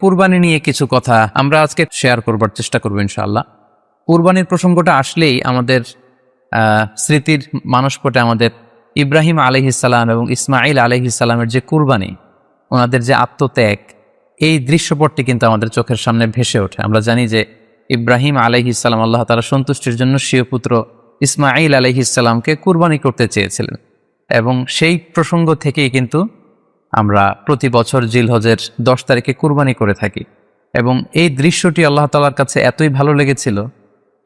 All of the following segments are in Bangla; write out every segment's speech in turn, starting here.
কুরবানি নিয়ে কিছু কথা আমরা আজকে শেয়ার করবার চেষ্টা করবো ইনশাআল্লাহ। কুরবানির প্রসঙ্গটা আসলেই আমাদের স্মৃতির মানসপটে আমাদের ইব্রাহিম আলাইহিসসালাম এবং ইসমাইল আলাইহিসসালামের যে কুরবানি, ওনাদের যে আত্মত্যাগ, এই দৃশ্যপটটি কিন্তু আমাদের চোখের সামনে ভেসে ওঠে। আমরা জানি যে ইব্রাহিম আলাইহিসসালাম আল্লাহ তাআলা সন্তুষ্টির জন্য স্বীয় পুত্র ইসমাইল আলাইহিসসালামকে কুরবানি করতে চেয়েছিলেন, এবং সেই প্রসঙ্গ থেকেই কিন্তু আমরা প্রতি বছর জিলহজের 10 তারিখে কুরবানি করে থাকি। এবং এই দৃশ্যটি আল্লাহ তাআলার কাছে এতই ভালো লেগেছিল,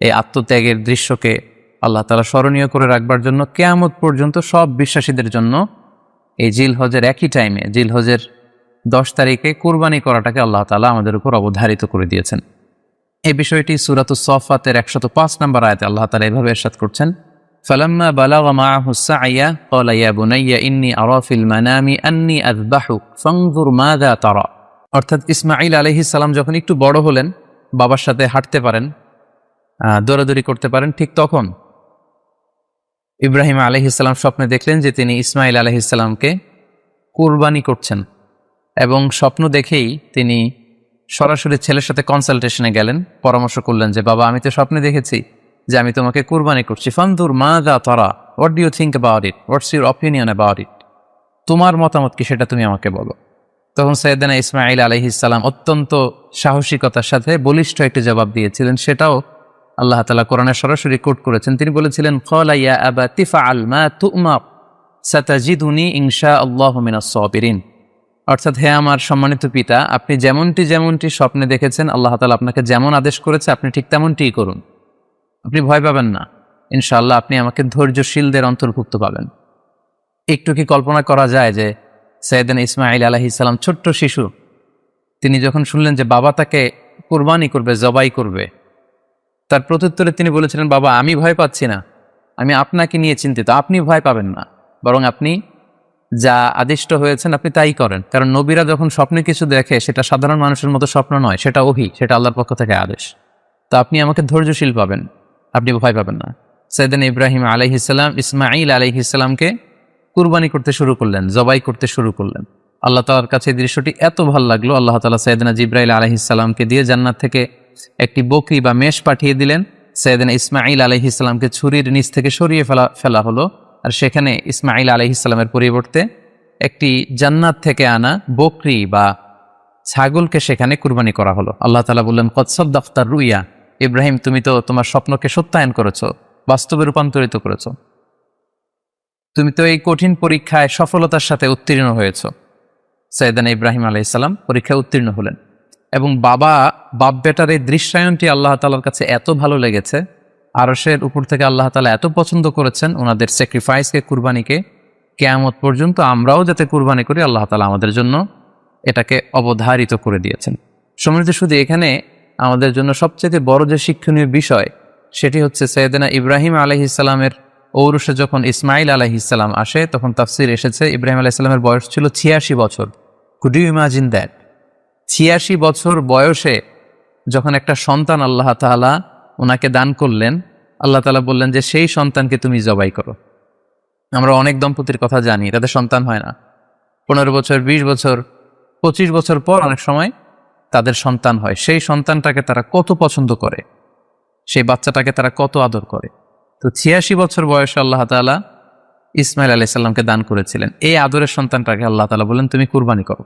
এই আত্মত্যাগের দৃশ্যকে আল্লাহ তাআলা স্মরণীয় করে রাখবার জন্য কিয়ামত পর্যন্ত সব বিশ্বাসীদের জন্য এই জিলহজের একই টাইমে, জিলহজের 10 তারিখে কুরবানি করাটাকে আল্লাহ তাআলা আমাদের উপর অবধারিত করে দিয়েছেন। এই বিষয়টি সূরাতুস সাফফাতের 105 নম্বর আয়াতে আল্লাহ তাআলা এভাবে ইরশাদ করছেন, ফালাম্মা বালাগা মাআহু সা'য়া ক্বালা ইয়া বুনাইয়া ইন্নী আরা ফিল মানামি আন্নী আযবাহুক ফানজুর মাযা তারা। অর্থাৎ ইসমাঈল আলাইহিস সালাম যখন একটু বড় হলেন, বাবার সাথে হাঁটতে পারেন, দৌড়াদৌড়ি করতে পারেন, ঠিক তখন ইব্রাহিম আলাইহিস সালাম স্বপ্নে দেখলেন যে তিনি ইসমাঈল আলাইহিস সালামকে কুরবানি করছেন, এবং স্বপ্ন দেখেই তিনি সরাসরি ছেলের সাথে কনসালটেশনে গেলেন, পরামর্শ করলেন যে বাবা, আমি তো স্বপ্নে দেখেছি যে আমি তোমাকে কুরবানি করছি, ফানজুর মাযা তারা, what do you think about it, what's your opinion about it, তোমার মতামত কি সেটা তুমি আমাকে বলো। তখন সাইয়েদনা ইসমাঈল আলাইহিস সালাম অত্যন্ত সাহসিকতার সাথে বলিষ্ঠ একটি জবাব দিয়েছিলেন, সেটাও আল্লাহ তাআলা কোরআনে সরাসরি কোট করেছেন। তিনি বলেছিলেন, ক্বালা ইয়া আবাতি ফাআল মা তু'মার সাতাজিদুনি ইনশাআল্লাহু মিনাস সাবিরিন। অর্থাৎ, হে আমার সম্মানিত পিতা, আপনি যেমনটি স্বপ্নে দেখেছেন, আল্লাহ তাআলা আপনাকে যেমন আদেশ করেছে আপনি ঠিক তেমনটিই করুন। আপনি ভয় পাবেন না, ইনশাআল্লাহ আপনি আমাকে ধৈর্যশীলদের অন্তর্ভুক্ত পাবেন। একটু কি কল্পনা করা যায় যে সাইয়েদনা ইসমাঈল আলাইহিস সালাম ছোট্ট শিশু, তিনি যখন শুনলেন যে বাবা তাকে কুরবানি করবে, জবাই করবে, তার প্রত্যুত্তরে তিনি বলেছিলেন, বাবা, আমি ভয় পাচ্ছি না, আমি আপনাকে নিয়ে চিন্তিত, আপনি ভয় পাবেন না, বরং আপনি যা আদিষ্ট হয়েছেন আপনি তাই করেন। কারণ নবীরা যখন স্বপ্নে কিছু দেখে, সেটা সাধারণ মানুষের মতো স্বপ্ন নয়, সেটা ওহী, সেটা আল্লাহর পক্ষ থেকে আদেশ। তো আপনি আমাকে ধৈর্যশীল পাবেন, আপনি ভয় পাবেন না। সাইয়েদনা ইব্রাহিম আলাইহিস সালাম ইসমাঈল আলাইহিস সালামকে কুরবানি করতে শুরু করলেন, জবাই করতে শুরু করলেন। আল্লাহ তাআলার কাছে এই দৃশ্যটি এত ভালো লাগলো, আল্লাহ তাআলা সাইয়েদনা জিবরাইল আলাইহিস সালামকে দিয়ে জান্নাত থেকে একটি বকরি বা মেষ পাঠিয়ে দিলেন। সাইয়েদনা ইসমাঈল আলাইহিস সালামকে ছুরির নিচ থেকে সরিয়ে ফেলা হলো, আর সেখানে ইসমাঈল আলাইহিস সালামের পরিবর্তে একটি জান্নাত থেকে আনা বকরি বা ছাগলকে সেখানে কুরবানি করা হলো। আল্লাহ তাআলা বললেন, কদ সাদ্দাকতা রুইয়া, ইব্রাহিম, তুমি তো তোমার স্বপ্নকে সত্যায়ন করেছো, বাস্তবে রূপান্তরিত করেছো, তুমি তো এই কঠিন পরীক্ষায় সফলতার সাথে উত্তীর্ণ হয়েছ। সাইয়েদনা ইব্রাহিম আলাইহিস সালাম পরীক্ষায় উত্তীর্ণ হলেন, এবং বাপ বেটার এই দৃশ্যায়নটি আল্লাহ তাআলার কাছে এত ভালো লেগেছে, আরশের উপর থেকে আল্লাহ তাআলা এত পছন্দ করেছেন ওনাদের স্যাক্রিফাইসকে, কুরবানিকে, কিয়ামত পর্যন্ত আমরাও যাতে কুরবানি করি, আল্লাহ তাআলা আমাদের জন্য এটাকে অবধারিত করে দিয়েছেন। সম্মানিত শুধু এখানে আমাদের জন্য সবচেয়ে বড় যে শিক্ষণীয় বিষয়, সেটি হচ্ছে সাইয়েদনা ইব্রাহিম আলাইহিস সালামের ঔরসে যখন ইসমাঈল আলাইহিস সালাম আসে, তখন তাফসীর এসেছে ইব্রাহিম আলাইহিস সালামের বয়স ছিল 86 বছর। Could you imagine that? 86 বছর বয়সে যখন একটা সন্তান আল্লাহ তাআলা ওনাকে দান করলেন, আল্লাহ তাআলা বললেন যে সেই সন্তানকে তুমি জবাই করো। আমরা অনেক দম্পতির কথা জানি, তাদের সন্তান হয় না, 15 বছর, 20 বছর, 25 বছর পর অনেক সময় তাদের সন্তান হয়। সেই সন্তানটাকে তারা কত পছন্দ করে, সেই বাচ্চাটাকে তারা কত আদর করে। তো 86 বছর বয়সে আল্লাহ তাআলা ইসমাঈল আলাইহিস সালামকে দান করেছিলেন। এই আদরের সন্তানটাকে আল্লাহ তাআলা বলেন, তুমি কুরবানি করো।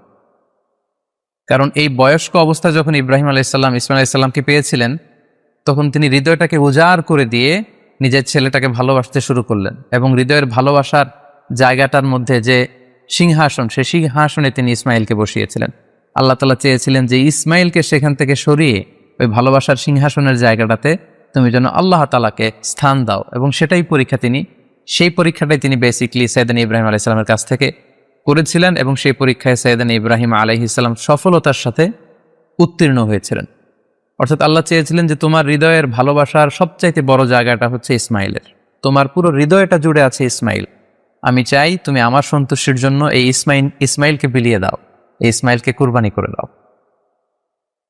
কারণ এই বয়স্ক অবস্থায় যখন ইব্রাহিম আলাইহিস সালাম ইসমাঈল আলাইহিস সালামকে পেয়েছিলেন, তখন তিনি হৃদয়টাকে উজাড় করে দিয়ে নিজের ছেলেটাকে ভালোবাসতে শুরু করলেন, এবং হৃদয়ের ভালোবাসার জায়গাটার মধ্যে যে সিংহাসন, সেই সিংহাসনে তিনি ইসমাঈলকে বসিয়েছিলেন। আল্লাহ তাআলা চেয়েছিলেন যে ইসমাঈলকে সেখান থেকে সরিয়ে ওই ভালোবাসার সিংহাসনের জায়গাটাতে তুমি যেন আল্লাহ তাআলাকে স্থান দাও, এবং সেই পরীক্ষাটাই তিনি বেসিক্যালি সাইয়েদনা ইব্রাহিম আলাইহিস সালামের কাছ থেকে করেছিলেন, এবং সেই পরীক্ষায় সাইয়েদনা ইব্রাহিম আলাইহিস সালাম সফলতার সাথে উত্তীর্ণ হয়েছিলেন। অর্থাৎ আল্লাহ চেয়েছিলেন যে তোমার হৃদয়ের ভালোবাসার সবচাইতে বড় জায়গাটা হচ্ছে ইসমাঈলের, তোমার পুরো হৃদয়টা জুড়ে আছে ইসমাঈল। আমি চাই তুমি আমার সন্তুষ্টির জন্য এই ইসমাঈলকে বিলিয়ে দাও, এই ইসমাঈলকে কুরবানি করে দাও।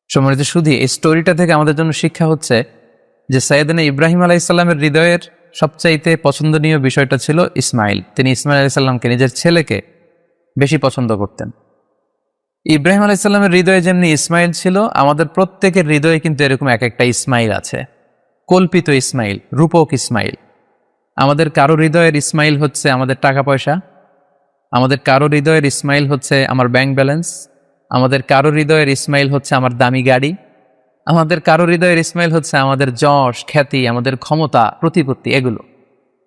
সম্মানিত শুধু এই স্টোরিটা থেকে আমাদের জন্য শিক্ষা হচ্ছে যে সাইয়েদনা ইব্রাহিম আলাইহিস সালামের হৃদয়ের সবচাইতে পছন্দনীয় বিষয়টা ছিল ইসমাঈল। তিনি ইসমাঈল আলাইহিস সালামকে, নিজের ছেলেকে বেশি পছন্দ করতেন। ইব্রাহিম আলাইহিসসালামের হৃদয়ে যেমনি ইসমাইল ছিল, আমাদের প্রত্যেকের হৃদয়ে কিন্তু এরকম এক একটা ইসমাইল আছে, কল্পিত ইসমাইল, রূপক ইসমাইল। আমাদের কারো হৃদয়ের ইসমাইল হচ্ছে আমাদের টাকা পয়সা, আমাদের কারো হৃদয়ের ইসমাইল হচ্ছে আমার ব্যাংক ব্যালেন্স, আমাদের কারো হৃদয়ের ইসমাইল হচ্ছে আমার দামি গাড়ি, আমাদের কারো হৃদয়ের ইসমাইল হচ্ছে আমাদের যশ খ্যাতি, আমাদের ক্ষমতা প্রতিপত্তি, এগুলো।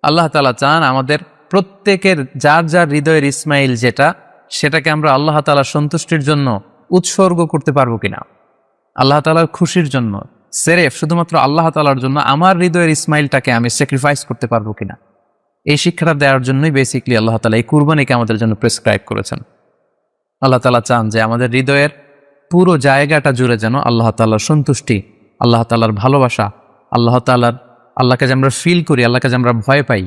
আল্লাহ তাআলা চান আমাদের প্রত্যেকের যার যার হৃদয়ের ইসমাইল যেটা, সেটাকে আমরা আল্লাহ তাআলার সন্তুষ্টির জন্য উৎসর্গ করতে পারবো কিনা, আল্লাহ তাআলার খুশির জন্য, সেরেফ শুধুমাত্র আল্লাহ তাআলার জন্য আমার হৃদয়ের ইসমাইলটাকে আমি স্যাক্রিফাইস করতে পারবো কিনা। এই শিক্ষাটা দেওয়ার জন্যই বেসিকলি আল্লাহ তাআলা এই কুরবানিকে আমাদের জন্য প্রেসক্রাইব করেছেন। আল্লাহ তাআলা চান যে আমাদের হৃদয়ের পুরো জায়গাটা জুড়ে যেন আল্লাহ তাআলার সন্তুষ্টি, আল্লাহ তাআলার ভালোবাসা, আল্লাহকে যে আমরা ফিল করি, আল্লাহকে যে আমরা ভয় পাই,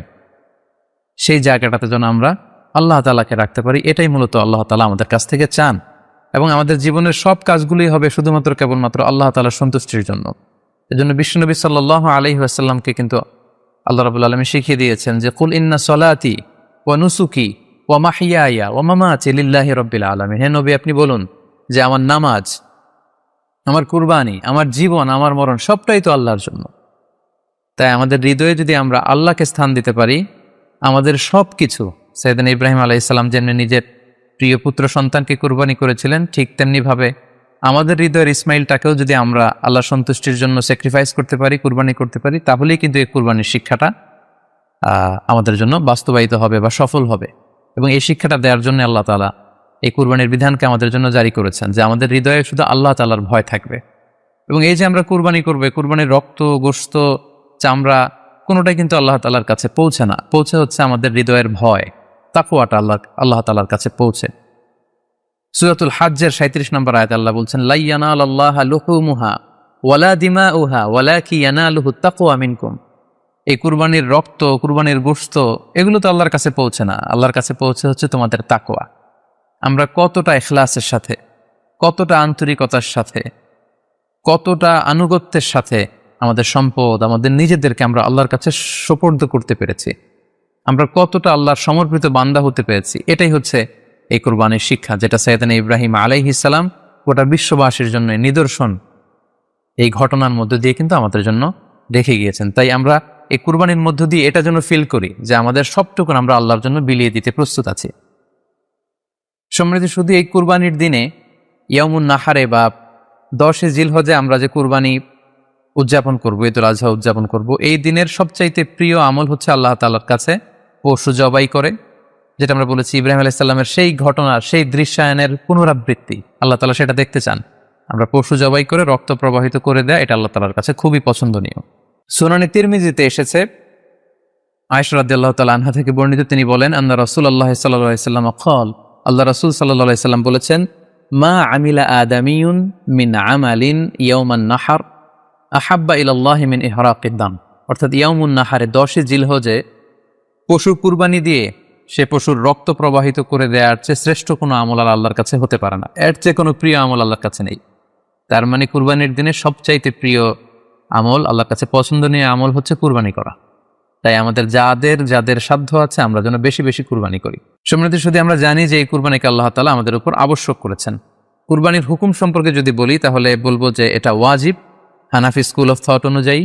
সেই জায়গাটাতে যেন আমরা আল্লাহ তাআলাকে রাখতে পারি। এটাই মূলত আল্লাহ তাআলা আমাদের কাছ থেকে চান। এবং আমাদের জীবনের সব কাজগুলোই হবে শুধুমাত্র কেবলমাত্র আল্লাহ তাআলার সন্তুষ্টির জন্য। এজন্য বিশ্বনবী সাল্লাল্লাহু আলাইহি ওয়াসাল্লামকে কিন্তু আল্লাহ রাব্বুল আলামিন শিখিয়ে দিয়েছেন যে কুল ইন্না সলাতি ওয়া নুসুকি ওয়া মাহইয়ায়া ওয়া মামাতি লিল্লাহি রাব্বিল আলামিন। হে নবী, আপনি বলুন যে আমার নামাজ, আমার কুরবানি, আমার জীবন, আমার মরণ সবটাই তো আল্লাহর জন্য। তাই আমাদের হৃদয়ে যদি আমরা আল্লাহকে স্থান দিতে পারি, আমাদের সব কিছু, সাইয়েদনা ইব্রাহিম আলাইহিস সালাম যেমনি নিজের প্রিয় পুত্র সন্তানকে কুরবানি করেছিলেন, ঠিক তেমনিভাবে আমাদের হৃদয়ের ইসমাইলটাকেও যদি আমরা আল্লাহ সন্তুষ্টির জন্য স্যাক্রিফাইস করতে পারি, কুরবানি করতে পারি, তাহলেই কিন্তু এই কুরবানির শিক্ষাটা আমাদের জন্য বাস্তবায়িত হবে বা সফল হবে। এবং এই শিক্ষাটা দেওয়ার জন্য আল্লাহ তাআলা এই কুরবানির বিধানকে আমাদের জন্য জারি করেছেন যে আমাদের হৃদয়ে শুধু আল্লাহ তাআলার ভয় থাকবে। এবং এই যে আমরা কুরবানি করবে, কুরবানির রক্ত, গোশত, চামড়া কোনোটাই কিন্তু আল্লাহ তাআলার কাছে পৌঁছে না, পৌঁছে হচ্ছে আমাদের হৃদয়ের ভয়, তাকওয়াটা আল্লাহ তাআলার কাছে পৌঁছে। সূরাতুল হাজ্জের ৩৭ নম্বর আয়াতে আল্লাহ বলছেন, লা ইয়ানালাল্লাহা লুহুমুহা ওয়ালা দিমাউহা ওয়ালাকি ইয়ানালুহুত তাকওয়া মিনকুম। এই কুরবানির রক্ত, কুরবানির গোশত, এগুলো তো আল্লাহর কাছে পৌঁছে না, আল্লাহর কাছে পৌঁছে হচ্ছে তোমাদের তাকওয়া। আমরা কতটা ইখলাসের সাথে, কতটা আন্তরিকতার সাথে, কতটা আনুগত্যের সাথে আমাদের সম্পদ, আমাদের নিজেদেরকে আমরা আল্লাহর কাছে সোপর্দ করতে পেরেছি, আমরা কতটা আল্লাহর সমর্পিত বান্দা হতে পেরেছি, এটাই হচ্ছে এই কুরবানির শিক্ষা, যেটা সাইয়েদনা ইব্রাহিম আলাইহিস সালাম গোটা বিশ্ববাসীর জন্য নিদর্শন এই ঘটনার মধ্য দিয়ে কিন্তু আমাদের জন্য রেখে গিয়েছেন। তাই আমরা এই কুরবানির মধ্য দিয়ে এটা যেন ফিল করি যে আমাদের সবটুকু আমরা আল্লাহর জন্য বিলিয়ে দিতে প্রস্তুত আছি। সম্মানিত, শুধু এই কুরবানির দিনে ইয়াউমুন নাহারে বা 10 জিলহজে আমরা যে কুরবানি উদযাপন করব, ঈদুল আজহা উদযাপন করব, এই দিনের সবচাইতে প্রিয় আমল হচ্ছে আল্লাহ তাআলার কাছে পশু জবাই করে, যেটা আমরা বলেছি ইব্রাহিম আলাইহিস সালামের সেই ঘটনার, সেই দৃশ্যায়নের পুনরাবৃত্তি। আল্লাহ তাআলা সেটা দেখতে চান। আমরা পশু জবাই করে রক্ত প্রবাহিত করে দেয়া, এটা আল্লাহ তাআলার কাছে খুবই পছন্দনীয়। সুনানে তিরমিজিতে এসেছে, আয়েশা রাদিয়াল্লাহু তাআলা আনহা থেকে বর্ণিত, তিনি বলেন, আন্না রাসূলুল্লাহ সাল্লাল্লাহু আলাইহি ওয়াসাল্লাম ক্বাল, আল্লাহ রাসূল সাল্লাল্লাহু আলাইহি ওয়াসাল্লাম বলেছেন, মা আমিলা আদামিয়ুন মিন আমালিন ইয়াউমান নাহর আহাব্বা ইলাল্লাহি মিন ইহরাকিদ দাম। অর্থাৎ ইয়াউমুন নাহারে 10 জিলহজে পশুর কুরবানি দিয়ে সে পশুর রক্ত প্রবাহিত করে দেওয়ার চেয়ে শ্রেষ্ঠ কোনো আমল আর আল্লাহর কাছে হতে পারে না, এর চেয়ে কোনো প্রিয় আমল আল্লাহর কাছে নেই। তার মানে কুরবানির দিনে সবচাইতে প্রিয় আমল, আল্লাহর কাছে পছন্দনীয় আমল হচ্ছে কুরবানি করা। তাই আমাদের যাদের সাধ্য আছে আমরা যেন বেশি বেশি কুরবানি করি। সম্মানিত, শুধু আমরা জানি যে এই কুরবানিকে আল্লাহ তাআলা আমাদের উপর আবশ্যক করেছেন। কুরবানির হুকুম সম্পর্কে যদি বলি তাহলে বলবো যে এটা ওয়াজিব হানাফি স্কুল অফ থট অনুযায়ী,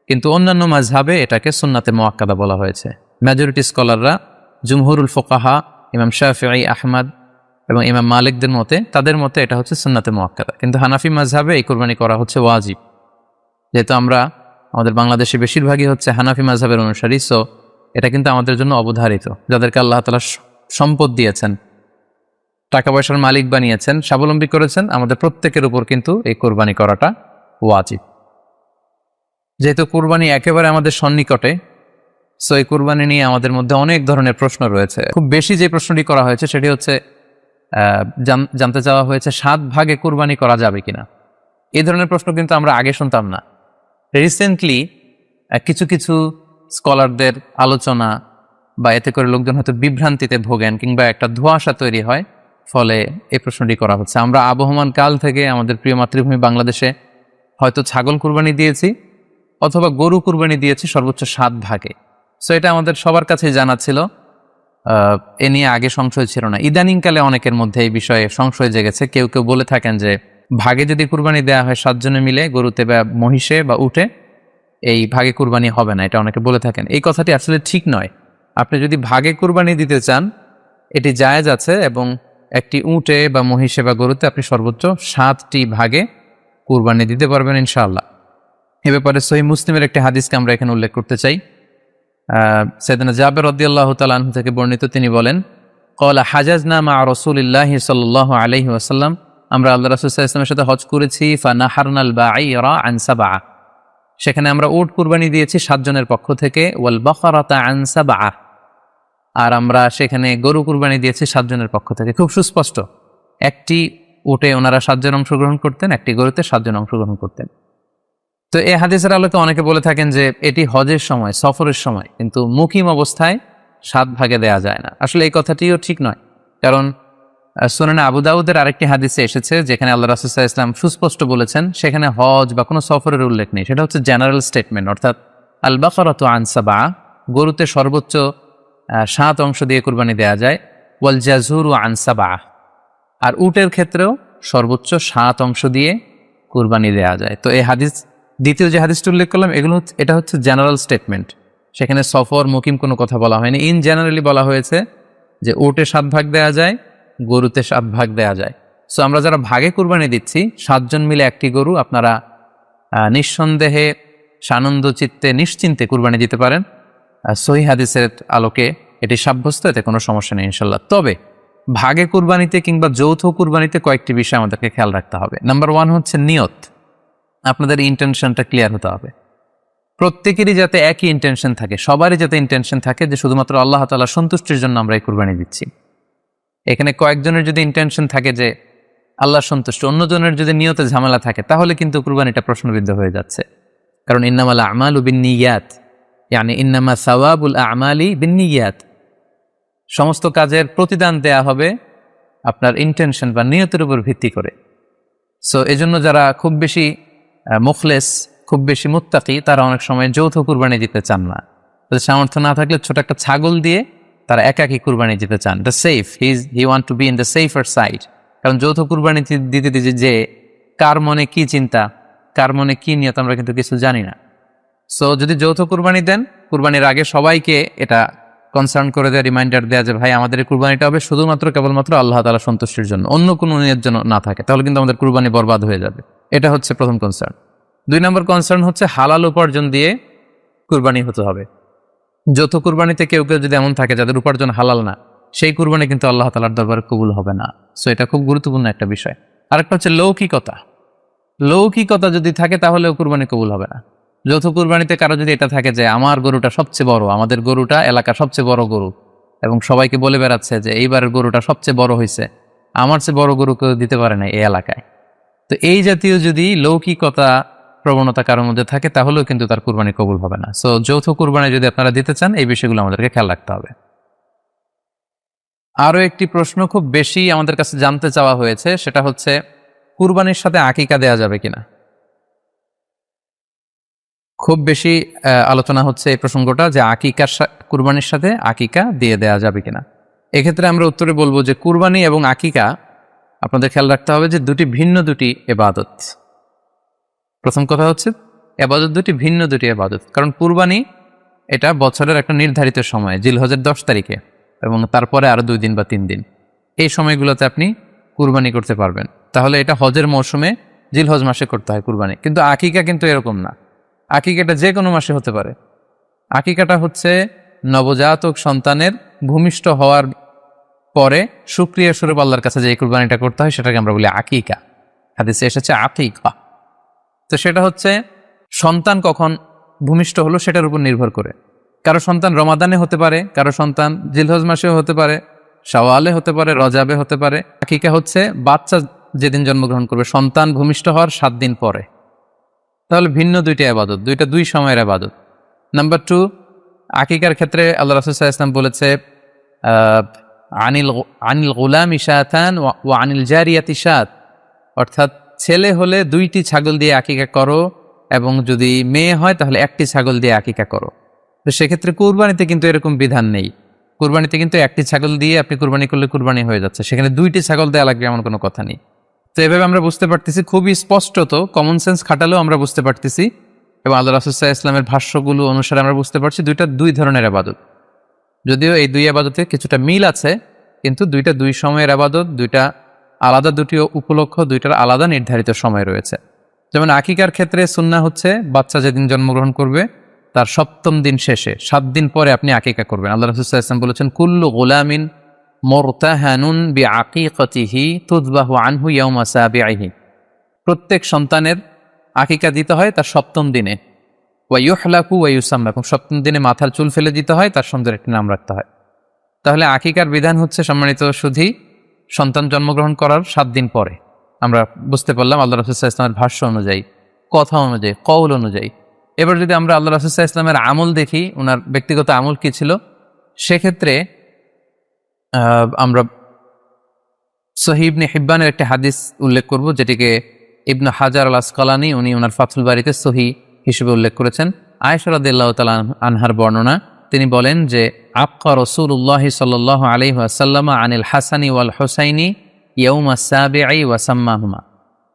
কিন্তু অন্যান্য মাযহাবে এটাকে সুন্নাতে মুআক্কাদা বলা হয়েছে। মেজরিটি স্কলাররা, জুমহুরুল ফুকাহা, ইমাম শাফিঈ, আহমদ এবং ইমাম মালিকদের মতে, তাদের মতে এটা হচ্ছে সুন্নাতে মুআক্কাদা। কিন্তু হানাফি মাযহাবে এই কুরবানি করা হচ্ছে ওয়াজিব। যেহেতু আমাদের বাংলাদেশে বেশিরভাগই হচ্ছে হানাফি মাযহাবের অনুসারী, সো এটা কিন্তু আমাদের জন্য অবধারিত। যাদেরকে আল্লাহ তাআলা সম্পদ দিয়েছেন, টাকা পয়সার মালিক বানিয়েছেন, স্বাবলম্বী করেছেন, আমাদের প্রত্যেকের উপর কিন্তু এই কুরবানি করাটা ওয়াজিব। যেহেতু কুরবানি একেবারে আমাদের সন্নিকটে, সো এই কুরবানি নিয়ে আমাদের মধ্যে অনেক ধরনের প্রশ্ন রয়েছে। খুব বেশি যে প্রশ্নটি করা হয়েছে সেটি হচ্ছে জানতে চাওয়া হয়েছে 7 ভাগে কুরবানি করা যাবে কিনা। এই ধরনের প্রশ্ন কিন্তু আমরা আগে শুনতাম না। রিসেন্টলি কিছু কিছু স্কলারদের আলোচনা বা এতে করে লোকজন হয়তো বিভ্রান্তিতে ভোগেন কিংবা একটা ধোঁয়াশা তৈরি হয়, ফলে এই প্রশ্নটি করা হচ্ছে। আমরা আবহমান কাল থেকে আমাদের প্রিয় মাতৃভূমি বাংলাদেশে হয়তো ছাগল কুরবানি দিয়েছি অথবা গরু কুরবানি দিয়েছি সর্বোচ্চ 7 ভাগে। সো এটা আমাদের সবার কাছেই জানা ছিল। এ নিয়ে আগে সংশয় ছিল না। ইদানিংকালে অনেকের মধ্যে এই বিষয়ে সংশয় জেগেছে। কেউ কেউ বলে থাকেন যে ভাগে যদি কুরবানি দেওয়া হয় 7 জনে মিলে, গরুতে বা মহিষে বা উটে, এই ভাগে কুরবানি হবে না, এটা অনেকে বলে থাকেন। এই কথাটি আসলে ঠিক নয়। আপনি যদি ভাগে কুরবানি দিতে চান এটি জায়েজ আছে, এবং একটি উটে বা মহিষে বা গরুতে আপনি সর্বোচ্চ 7টি ভাগে কুরবানি দিতে পারবেন ইনশাআল্লাহ। এ ব্যাপারে সহিহ মুসলিমের একটি হাদিসকে আমরা এখানে উল্লেখ করতে চাই। সাইয়েদনা জাবের রাদিয়াল্লাহু তাআলা আনহু থেকে বর্ণিত, তিনি বলেন, ক্বালা হাজাজনা মা রাসূলিল্লাহি সাল্লাল্লাহু আলাইহি ওয়াসাল্লাম, আমরা আল্লাহ রাসূল সাল্লাল্লাহু আলাইহি ওয়াসাল্লামের সাথে হজ করেছি, ফানাহারনাল বাঈরা আন সাবআ, সেখানে আমরা উট কুরবানি দিয়েছি 7 জনের পক্ষ থেকে, ওয়াল বাকারাতা আন সাবআ, আর আমরা সেখানে গরু কুরবানি দিয়েছি 7 জনের পক্ষ থেকে। খুব সুস্পষ্ট, একটি উটে ওনারা 7 জন অংশগ্রহণ করতেন, একটি গরুতে 7 জন অংশগ্রহণ করতেন। তো এই হাদিসের আলোকে অনেকে বলে থাকেন যে এটি হজের সময়, সফরের সময়, কিন্তু মুকিম অবস্থায় 7 ভাগে দেয়া যায় না। আসলে এই কথাটিও ঠিক নয়, কারণ সুনানে আবু দাউদের আরেকটি হাদিসে এসেছে যেখানে আল্লাহ রাসূল সাল্লাল্লাহু আলাইহি ওয়াসাল্লাম সুস্পষ্ট বলেছেন, সেখানে হজ বা কোনো সফরের উল্লেখ নেই। সেটা হচ্ছে জেনারেল স্টেটমেন্ট, অর্থাৎ আল বাকারাতু আন সাবআ, গরুতে সর্বোচ্চ 7 অংশ দিয়ে কুরবানি দেয়া যায়, ওয়াল জাযুরু আন সাবআ, আর উটের ক্ষেত্রেও সর্বোচ্চ 7 অংশ দিয়ে কুরবানি দেয়া যায়। তো এই হাদিস, দ্বিতীয় যে হাদিসটি উল্লেখ করলাম, এটা হচ্ছে জেনারেল স্টেটমেন্ট। সেখানে সফর মুকিম কোনো কথা বলা হয়নি। ইন জেনারেলি বলা হয়েছে যে উটে 7 ভাগ দেয়া যায়, গরুতে 7 ভাগ দেয়া যায়। সো আমরা যারা ভাগে কুরবানি দিচ্ছি 7 জন মিলে একটি গরু, আপনারা নিঃসন্দেহে সানন্দ চিত্তে নিশ্চিন্তে কুরবানি দিতে পারেন। সহিহ হাদিসের আলোকে এটি সাব্যস্ত, এতে কোনো সমস্যা নেই ইনশাল্লাহ। তবে ভাগে কুরবানিতে কিংবা যৌথ কুরবানিতে কয়েকটি বিষয় আমাদেরকে খেয়াল রাখতে হবে। নাম্বার 1 হচ্ছে নিয়ত। আপনাদের ইন্টেনশনটা ক্লিয়ার হতে হবে। প্রত্যেকেরই যাতে একই ইন্টেনশন থাকে, সবারই যাতে ইন্টেনশন থাকে যে শুধুমাত্র আল্লাহ তাআলার সন্তুষ্টির জন্য আমরা এই কুরবানি দিচ্ছি। এখানে কয়েকজনের যদি ইন্টেনশন থাকে যে আল্লাহর সন্তুষ্টি, অন্যজনের যদি নিয়তে ঝামেলা থাকে, তাহলে কিন্তু কুরবানিটা প্রশ্নবিদ্ধ হয়ে যাচ্ছে। কারণ ইন্নামাল আমালু বিন্নিয়াত, ইয়ানি ইন্নামা সাওয়াবুল আমালি বিন্নিয়াত, সমস্ত কাজের প্রতিদান দেয়া হবে আপনার ইন্টেনশন বা নিয়তের উপর ভিত্তি করে। সো এজন্য যারা খুব বেশি মুখলেস, খুব বেশি মুত্তাকি, তারা অনেক সময় যৌথ কুরবানি দিতে চান না। তাদের সামর্থ্য না থাকলে ছোট একটা ছাগল দিয়ে তারা একাকী কুরবানি দিতে চান। The safe, he want to be in the safer side. কারণ যৌথ কুরবানি দিতে দিতে যে কার মনে কি চিন্তা, কার মনে কি নিয়ত, আমরা কিন্তু কিছু জানি না। সো যদি যৌথ কুরবানি দেন, কুরবানির আগে সবাইকে এটা কনসার্ন করে দেওয়া, রিমাইন্ডার দেওয়া যে ভাই আমাদের এই কুরবানিটা হবে শুধুমাত্র কেবলমাত্র আল্লাহ তাআলা সন্তুষ্টির জন্য, অন্য কোনো নিয়ত জন্য না থাকে, তাহলে কিন্তু আমাদের কুরবানি বরবাদ হয়ে যাবে। এটা হচ্ছে প্রথম কনসার্ন। 2 নম্বর কনসার্ন হচ্ছে হালাল উপার্জন দিয়ে কুরবানি হতে হবে। যৌথ কুরবানিতে কেউ কেউ যদি এমন থাকে যাদের উপার্জন হালাল না, সেই কুরবানি কিন্তু আল্লাহ তাআলার দরবারে কবুল হবে না। সো এটা খুব গুরুত্বপূর্ণ একটা বিষয়। আরেকটা হচ্ছে লৌকিকতা। লৌকিকতা যদি থাকে তাহলেও কুরবানি কবুল হবে না। যৌথ কুরবানিতে কারো যদি এটা থাকে যে আমার গরুটা সবচেয়ে বড়, আমাদের গরুটা এলাকার সবচেয়ে বড় গরু, এবং সবাইকে বলে বেড়াচ্ছে যে এইবারের গরুটা সবচেয়ে বড় হয়েছে, আমার চেয়ে বড় গরু কেউ দিতে পারে না এই এলাকায়। তো এই জাতীয় যদি লৌকিকতা প্রবণতা কারোর মধ্যে থাকে, তাহলেও কিন্তু তার কুরবানি কবুল হবে না। সো যৌথ কুরবানি যদি আপনারা দিতে চান, এই বিষয়গুলো আমাদেরকে খেয়াল রাখতে হবে। আরও একটি প্রশ্ন খুব বেশি আমাদের কাছে জানতে চাওয়া হয়েছে, সেটা হচ্ছে কুরবানির সাথে আকিকা দেয়া যাবে কিনা। খুব বেশি আলোচনা হচ্ছে এই প্রসঙ্গটা যে কুরবানির সাথে আকিকা দিয়ে দেয়া যাবে কিনা। এক্ষেত্রে আমরা উত্তরে বলবো যে কুরবানি এবং আকিকা আপনাদের খেয়াল রাখতে হবে যে ভিন্ন দুটি ইবাদত। প্রথম কথা হচ্ছে ইবাদত ভিন্ন দুটি ইবাদত। কারণ কুরবানি এটা বছরের একটা নির্ধারিত সময়, জিলহজের 10 তারিখে, এবং তারপরে আরো 2 দিন বা 3 দিন, এই সময়গুলোতে আপনি কুরবানি করতে পারবেন। তাহলে এটা হজের মৌসুমে জিলহজ মাসে করতে হয় কুরবানি। কিন্তু আকিকা কিন্তু এরকম না। আকিকাটা যে কোনো মাসে হতে পারে। আকিকাটা হচ্ছে নবজাতক সন্তানের ভূমিষ্ঠ হওয়ার পরে শুকরিয়া স্বরূপ আল্লাহর কাছে যে কুরবানিটা করতে হয়, সেটাকে আমরা বলি আকিকা। হাদিসে এসেছে আকিকা। তো সেটা হচ্ছে সন্তান কখন ভূমিষ্ঠ হলো সেটার উপর নির্ভর করে। কারো সন্তান রমাদানে হতে পারে, কারো সন্তান জিলহজ মাসেও হতে পারে, শাওয়ালে হতে পারে, রজাবে হতে পারে। আকিকা হচ্ছে বাচ্চা যেদিন জন্মগ্রহণ করবে, সন্তান ভূমিষ্ঠ হওয়ার 7 দিন পরে। তাহলে ভিন্ন দুইটা ইবাদত, দুই সময়ের ইবাদত। নাম্বার 2, আকিকার ক্ষেত্রে আল্লাহ রাসূল সাল্লাল্লাহু আলাইহি ওয়াসাল্লাম বলেছে আনিল গুলামি শাতান ওয়া আনিল জারিয়াতি শাত, অর্থাৎ ছেলে হলে 2টি ছাগল দিয়ে আকিকা করো, এবং যদি মেয়ে হয় তাহলে 1টি ছাগল দিয়ে আকিকা করো। তো সেক্ষেত্রে কুরবানিতে কিন্তু এরকম বিধান নেই কুরবানিতে কিন্তু একটি ছাগল দিয়ে আপনি কুরবানি করলে কুরবানি হয়ে যাচ্ছে, সেখানে 2টি ছাগল দেওয়া লাগবে এমন কোনো কথা নেই। তো এভাবে আমরা বুঝতে পারতেছি, খুবই স্পষ্টত কমন সেন্স খাটালেও আমরা বুঝতে পারতেছি, এবং আল্লাহ রাসূল সাল্লাল্লাহু আলাইহি ওয়াসাল্লামের ভাষ্যগুলো অনুসারে আমরা বুঝতে পারছি দুইটা দুই ধরনের ইবাদত। যদিও এই দুই ইবাদতে কিছুটা মিল আছে, কিন্তু দুইটা দুই সময়ের ইবাদত, দুইটা আলাদা, দুটি উপলক্ষ, দুইটার আলাদা নির্ধারিত সময় রয়েছে। যেমন আকিকার ক্ষেত্রে সুন্নাহ হচ্ছে বাচ্চা যেদিন জন্মগ্রহণ করবে তার 7ম দিন শেষে 7 দিন পরে আপনি আকিকা করবেন। আল্লাহ রাসূল সাল্লাল্লাহু আলাইহি ওয়াসাল্লাম বলেছেন, কুল্লু গুলামিন মুরতাহানুন বিআকিকাতিহি তুযবাহু আনহু ইয়াওমা সাবিহি। প্রত্যেক সন্তানের আকিকা দিতে হয় তার 7ম দিনে। ওয়া ইউহলাকু ওয়া ইউসাম্মা, এবং 7ম দিনে মাথার চুল ফেলে দিতে হয়, তার সুন্দর একটি নাম রাখতে হয়। তাহলে আকিকার বিধান হচ্ছে সম্মানিত সুধী সন্তান জন্মগ্রহণ করার 7 দিন পরে। আমরা বুঝতে পারলাম আল্লাহ রাসূল সাল্লাল্লাহু আলাইহি ওয়াসাল্লামের ভাষ্য অনুযায়ী, কথা অনুযায়ী, কওল অনুযায়ী। এবার যদি আমরা আল্লাহ রাসূল সাল্লাল্লাহু আলাইহি ওয়াসাল্লামের আমল দেখি, ওনার ব্যক্তিগত আমল কি ছিল, সেক্ষেত্রে আমরা সহিহ ইবনে হিব্বানের একটি হাদিস উল্লেখ করব, যেটিকে ইবনে হাজার আল আসকালানী উনি ওনার ফাথুল বারিতে সহিহ হিসেবে উল্লেখ করেছেন। আয়েশা রাদিয়াল্লাহু তাআলা আনহার বর্ণনা, তিনি বলেন যে আক্কা রাসূলুল্লাহ সাল্লাল্লাহু আলাইহি ওয়াসাল্লাম আনিল হাসানি ওয়াল হুসাইনি ইয়াউমা সাবিঈ ওয়া সাম্মাহুমা।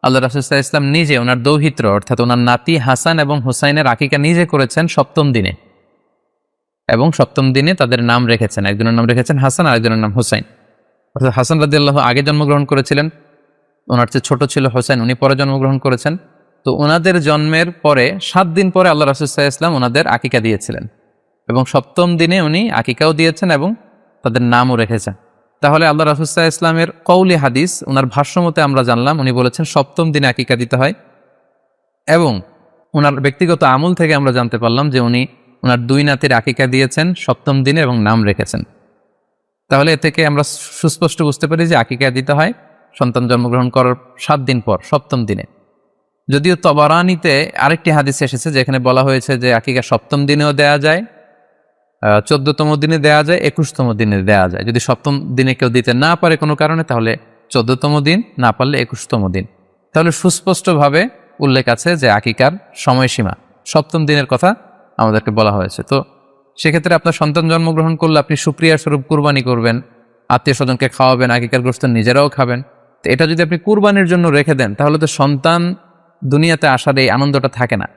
আল্লাহ রাসূল সাল্লাল্লাহু আলাইহি ওয়াসাল্লাম নিজে ওনার দৌহিত্র অর্থাৎ ওনার নাতি হাসান এবং হুসাইনের আকিকা নিজে করেছেন 7ম দিনে, এবং 7ম দিনে তাদের নাম রেখেছেন। একজনের নাম রেখেছেন হাসান, আরেকজনের নাম হুসাইন। অর্থাৎ হাসান রাদিয়াল্লাহু আগে জন্মগ্রহণ করেছিলেন, ওনার চেয়ে ছোট ছিল হুসাইন, উনি পরে জন্মগ্রহণ করেছেন। তো ওনাদের জন্মের পরে 7 দিন পরে আল্লাহ রাসূল সাল্লাল্লাহু আলাইহি ওয়াসাল্লাম ওনাদের আকিকা দিয়েছিলেন, এবং 7ম দিনে উনি আকিকাও দিয়েছেন এবং তাদের নামও রেখেছেন। তাহলে আল্লাহ রাসূল সাল্লাল্লাহু আলাইহি ওয়াসাল্লামের কওলি হাদিস, ওনার ভাষ্যমতে আমরা জানলাম উনি বলেছেন 7ম দিনে আকিকা দিতে হয়, এবং ওনার ব্যক্তিগত আমল থেকে আমরা জানতে পারলাম যে উনি ওনার 2 নাতির আকিকা দিয়েছেন 7ম দিনে এবং নাম রেখেছেন। তাহলে এ থেকে আমরা সুস্পষ্ট বুঝতে পারি যে আকিকা দিতে হয় সন্তান জন্মগ্রহণ করার 7 দিন পর, 7ম দিনে। যদিও তবারানীতে আরেকটি হাদিস এসেছে যেখানে বলা হয়েছে যে আকিকা 7ম দিনেও দেয়া যায়, 14তম দিনে দেয়া যায়, 21তম দিনে দেয়া যায়। যদি 7ম দিনে কেউ দিতে না পারে কোনো কারণে, তাহলে 14তম দিন, না পারলে 21তম দিন। তাহলে সুস্পষ্টভাবে উল্লেখ আছে যে আকিকার সময়সীমা 7ম দিনের কথা আমাদেরকে বলা হয়েছে। তো সেক্ষেত্রে আপনার সন্তান জন্মগ্রহণ করলে আপনি শুকরিয়া স্বরূপ কুরবানি করবেন, আত্মীয় স্বজনকে খাওয়াবেন, আকিকার গোশত নিজেরাও খাবেন। তো এটা যদি আপনি কুরবানির জন্য রেখে দেন, তাহলে তো সন্তান দুনিয়াতে আসার এই আনন্দটা থাকে না।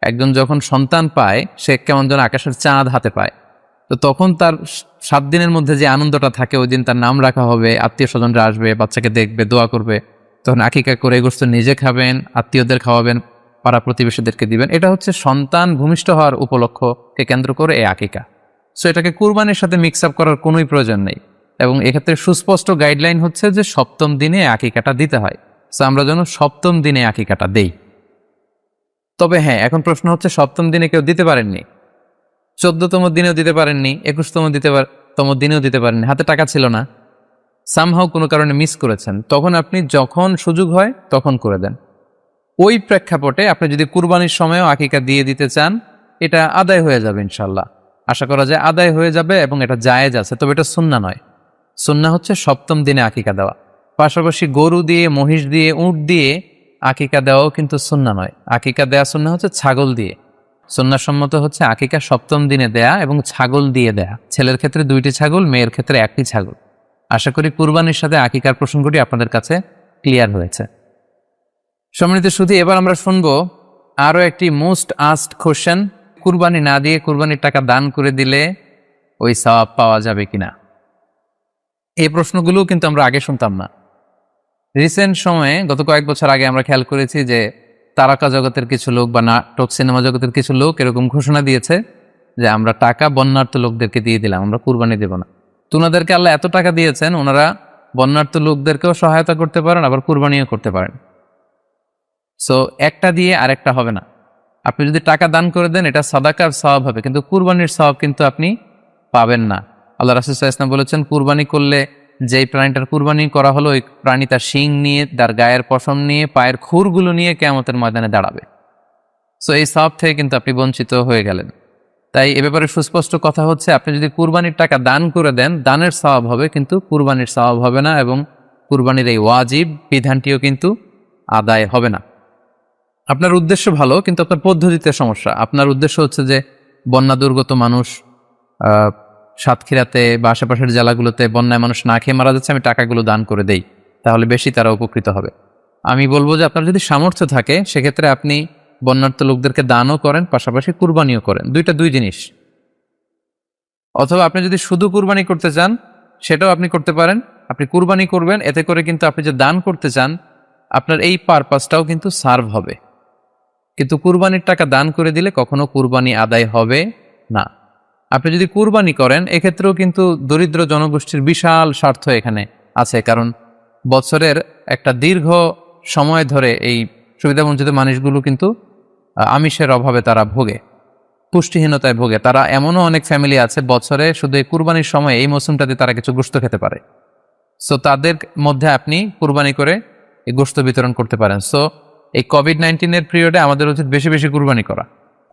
একজন যখন সন্তান পায়, সে কেমন যেন আকাশের চাঁদ হাতে পায়। তো তখন তার 7 দিনের মধ্যে যে আনন্দটা থাকে, ওই দিন তার নাম রাখা হবে, আত্মীয় স্বজনরা আসবে, বাচ্চাকে দেখবে, দোয়া করবে, তখন আকিকা করে গোশত নিজে খাবেন, আত্মীয়দের খাওয়াবেন, পাড়া প্রতিবেশীদেরকে দিবেন। এটা হচ্ছে সন্তান ভূমিষ্ঠ হওয়ার উপলক্ষকে কেন্দ্র করে এই আকিকা। সো এটাকে কুরবানির সাথে মিক্স আপ করার কোনোই প্রয়োজন নেই, এবং এক্ষেত্রে সুস্পষ্ট গাইডলাইন হচ্ছে যে 7ম দিনে আকিকাটা দিতে হয়। সো আমরা যেন 7ম দিনে আকিকাটা দেই। তবে হ্যাঁ, এখন প্রশ্ন হচ্ছে 7ম দিনে কেউ দিতে পারেননি, 14তম দিনেও দিতে পারেননি, 21তম দিনেও দিতে পারেননি, হাতে টাকা ছিল না, সামহাও কোনো কারণে মিস করেছেন, তখন আপনি যখন সুযোগ হয় তখন করে দেন। ওই প্রেক্ষাপটে আপনি যদি কুরবানির সময়ও আকিকা দিয়ে দিতে চান, এটা আদায় হয়ে যাবে ইনশাল্লাহ। আশা করা যায় আদায় হয়ে যাবে, এবং এটা জায়েজ আছে। তবে এটা সুন্নাহ নয়। সুন্নাহ হচ্ছে 7ম দিনে আকিকা দেওয়া। পাশাপাশি গরু দিয়ে, মহিষ দিয়ে, উট দিয়ে আকিকা দেওয়াও কিন্তু সুন্নাহ নয়। আকিকা দেয়া সুন্নাহ হচ্ছে ছাগল দিয়ে। সুন্নাহসম্মত হচ্ছে আকিকা 7ম দিনে দেয়া এবং ছাগল দিয়ে দেয়া। ছেলের ক্ষেত্রে 2টি ছাগল, মেয়ের ক্ষেত্রে 1টি ছাগল। আশা করি কুরবানির সাথে আকিকার প্রসঙ্গটি আপনাদের কাছে ক্লিয়ার হয়েছে। সম্মানিত শুধু এবার আমরা শুনবো আরও একটি মোস্ট আস্কড কোশ্চেন, কুরবানি না দিয়ে কুরবানির টাকা দান করে দিলে ওই সওয়াব পাওয়া যাবে কিনা। এই প্রশ্নগুলোও কিন্তু আমরা আগে শুনতাম না। রিসেন্ট সময়ে, গত কয়েক বছর আগে আমরা খেয়াল করেছি যে তারকা জগতের কিছু লোক বা নাটক সিনেমা জগতের কিছু লোক এরকম ঘোষণা দিয়েছে যে আমরা টাকা বন্যার্থ লোকদেরকে দিয়ে দিলাম, আমরা কুরবানি দেব না। তো ওনাদেরকে আল্লাহ এত টাকা দিয়েছেন, ওনারা বন্যার্থ লোকদেরকেও সহায়তা করতে পারেন, আবার কুরবানিও করতে পারেন। সো একটা দিয়ে আরেকটা হবে না। আপনি যদি টাকা দান করে দেন, এটা সাদাকার সওয়াব হবে, কিন্তু কুরবানির সওয়াব কিন্তু আপনি পাবেন না। আল্লাহ রাসূল সাল্লাল্লাহু আলাইহি ওয়াসাল্লাম বলেছেন, কুরবানি করলে যেই প্রাণীটার কুরবানি করা হলো, ওই প্রাণী তার শিং নিয়ে, তার গায়ের পশম নিয়ে, পায়ের খুরগুলো নিয়ে কিয়ামতের ময়দানে দাঁড়াবে। সো এই সওয়াব থেকে কিন্তু আপনি বঞ্চিত হয়ে গেলেন। তাই এ ব্যাপারে সুস্পষ্ট কথা হচ্ছে, আপনি যদি কুরবানির টাকা দান করে দেন, দানের সওয়াব হবে, কিন্তু কুরবানির সওয়াব হবে না, এবং কুরবানির এই ওয়াজিব বিধানটিও কিন্তু আদায় হবে না। আপনার উদ্দেশ্য ভালো, কিন্তু আপনার পদ্ধতিতে সমস্যা। আপনার উদ্দেশ্য হচ্ছে যে বন্যা দুর্গত মানুষ, সাতক্ষীরাতে বা আশেপাশের জেলাগুলোতে বন্যায় মানুষ না খেয়ে মারা যাচ্ছে, আমি টাকাগুলো দান করে দেই, তাহলে বেশি তারা উপকৃত হবে। আমি বলবো যে আপনার যদি সামর্থ্য থাকে সেক্ষেত্রে আপনি বন্যার্থ লোকদেরকে দানও করেন, পাশাপাশি কুরবানিও করেন, দুই জিনিস। অথবা আপনি যদি শুধু কুরবানি করতে চান সেটাও আপনি করতে পারেন। আপনি কুরবানি করবেন, এতে করে কিন্তু আপনি যে দান করতে চান আপনার এই পারপাসটাও কিন্তু সার্ভ হবে। কিন্তু কুরবানির টাকা দান করে দিলে কখনো কুরবানি আদায় হবে না। আপনি যদি কুরবানি করেন এক্ষেত্রেও কিন্তু দরিদ্র জনগোষ্ঠীর বিশাল স্বার্থ এখানে আছে, কারণ বছরের একটা দীর্ঘ সময় ধরে এই সুবিধাবঞ্চিত মানুষগুলো কিন্তু আমিষের অভাবে তারা ভোগে, পুষ্টিহীনতায় ভোগে। তারা এমনও অনেক ফ্যামিলি আছে বছরে শুধু এই কুরবানির সময় এই মৌসুমটাতে তারা কিছু গোশত খেতে পারে। সো তাদের মধ্যে আপনি কুরবানি করে এই গোশত বিতরণ করতে পারেন। সো এই কোভিড-19 পিরিয়ডে আমাদের উচিত বেশি বেশি কুরবানি করা,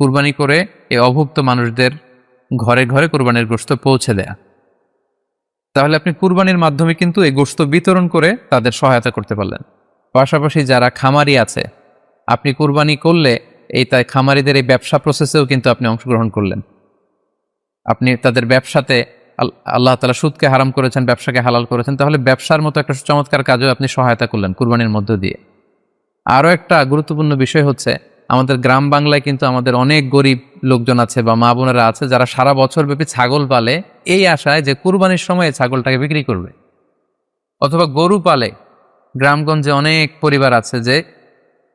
কুরবানি করে এই অভুক্ত মানুষদের ঘরে ঘরে কুরবানির গোশত পৌঁছে দেয়া। তাহলে আপনি কুরবানির মাধ্যমে কিন্তু এই গোশত বিতরণ করে তাদের সহায়তা করতে পারলেন। পাশাপাশি যারা খামারি আছে, আপনি কুরবানি করলে এই তাই খামারিদের এই ব্যবসা প্রসেসেও কিন্তু আপনি অংশগ্রহণ করলেন। আপনি তাদের ব্যবসাতে, আল্লাহ তাআলা সুদকে হারাম করেছেন, ব্যবসাকে হালাল করেছেন, তাহলে ব্যবসার মতো একটা চমৎকার কাজেও আপনি সহায়তা করলেন কুরবানির মধ্য দিয়ে। আরও একটা গুরুত্বপূর্ণ বিষয় হচ্ছে, আমাদের গ্রাম বাংলায় কিন্তু আমাদের অনেক গরিব লোকজন আছে বা মা বোনেরা আছে যারা সারা বছর ব্যাপী ছাগল পালে এই আশায় যে কুরবানির সময় ছাগলটাকে বিক্রি করবে, অথবা গরু পালে। গ্রামগঞ্জে অনেক পরিবার আছে যে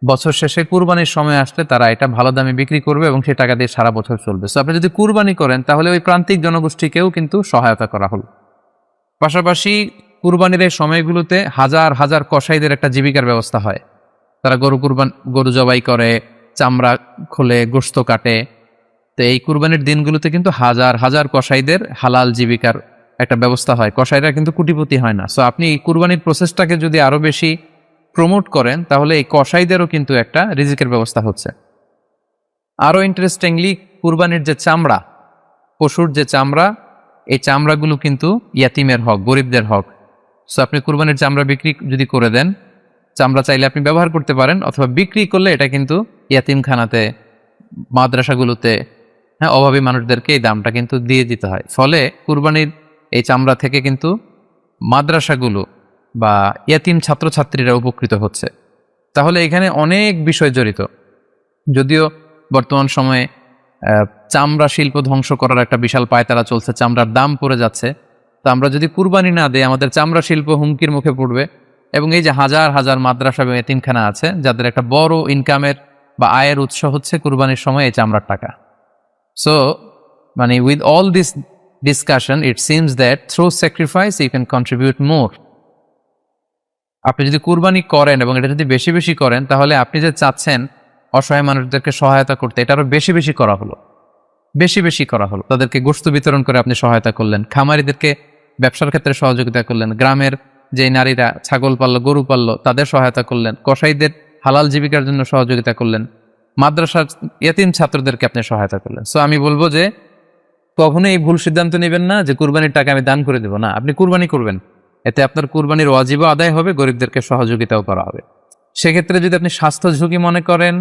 বছর শেষে কুরবানির সময় আসলে তারা এটা ভালো দামে বিক্রি করবে এবং সেই টাকা দিয়ে সারা বছর চলবে। সো আপনি যদি কুরবানি করেন তাহলে ওই প্রান্তিক জনগোষ্ঠীকেও কিন্তু সহায়তা করা হলো। পাশাপাশি কুরবানির এই সময়গুলোতে হাজার হাজার কসাইদের একটা জীবিকার ব্যবস্থা হয়। তারা গরু জবাই করে, চামড়া খোলে, গোশত কাটে। তো এই কুরবানির দিনগুলোতে কিন্তু হাজার হাজার কসাইদের হালাল জীবিকার একটা ব্যবস্থা হয়। কসাইরা কিন্তু কোটিপতি হয় না। সো আপনি এই কুরবানির প্রসেসটাকে যদি আরো বেশি প্রমোট করেন তাহলে এই কসাইদেরও কিন্তু একটা রিজিকের ব্যবস্থা হচ্ছে। আরো ইন্টারেস্টিংলি, কুরবানির যে চামড়া, পশুর যে চামড়া, এই চামড়াগুলো কিন্তু ইয়াতিমের হক, গরিবদের হক। সো আপনি কুরবানির চামড়া বিক্রি যদি করে দেন, চামড়া চাইলে আপনি ব্যবহার করতে পারেন, অথবা বিক্রি করলে এটা কিন্তু ইয়াতিমখানাতে, মাদ্রাসাগুলোতে, অভাবী মানুষদেরকে এই দামটা কিন্তু দিয়ে দিতে হয়। ফলে কুরবানির এই চামড়া থেকে কিন্তু মাদ্রাসাগুলো বা ইয়াতিম ছাত্রছাত্রীরা উপকৃত হচ্ছে। তাহলে এখানে অনেক বিষয় জড়িত। যদিও বর্তমান সময়ে চামড়া শিল্প ধ্বংস করার একটা বিশাল পায়তারা চলছে, চামড়ার দাম পড়ে যাচ্ছে। তো আমরা যদি কুরবানি না দেই আমাদের চামড়া শিল্প হুমকির মুখে পড়বে। এবং এই যে হাজার হাজার মাদ্রাসা এবং এতিমখানা আছে যাদের একটা বড় ইনকামের বা আয়ের উৎস হচ্ছে কুরবানির সময় এই চামড়ার টাকা। সো মানে with all this discussion it seems that through sacrifice you can contribute more. আপনি যদি কুরবানি করেন এবং এটা যদি বেশি বেশি করেন তাহলে আপনি যে চাচ্ছেন অসহায় মানুষদেরকে সহায়তা করতে, এটা আরো বেশি বেশি করা হলো, বেশি বেশি করা হলো। তাদেরকে গোশত বিতরণ করে আপনি সহায়তা করলেন, খামারিদেরকে ব্যবসার ক্ষেত্রে সহযোগিতা করলেন, গ্রামের যে নারীরা ছাগল পাললো, গরু পাললো তাদের সহায়তা করলেন, কসাইদের হালাল জীবিকার জন্য সহযোগিতা করলেন, মাদ্রাসার ইয়াতিম ছাত্রদেরকে আপনি সহায়তা করলেন। সো আমি বলবো যে কখনো এই ভুল সিদ্ধান্ত নেবেন না যে কুরবানির টাকা আমি দান করে দেবো। না, আপনি কুরবানি করবেন, এতে আপনার কুরবানির ওয়াজিবও আদায় হবে, গরিবদেরকে সহযোগিতাও করা হবে। সেক্ষেত্রে যদি আপনি স্বাস্থ্য ঝুঁকি মনে করেন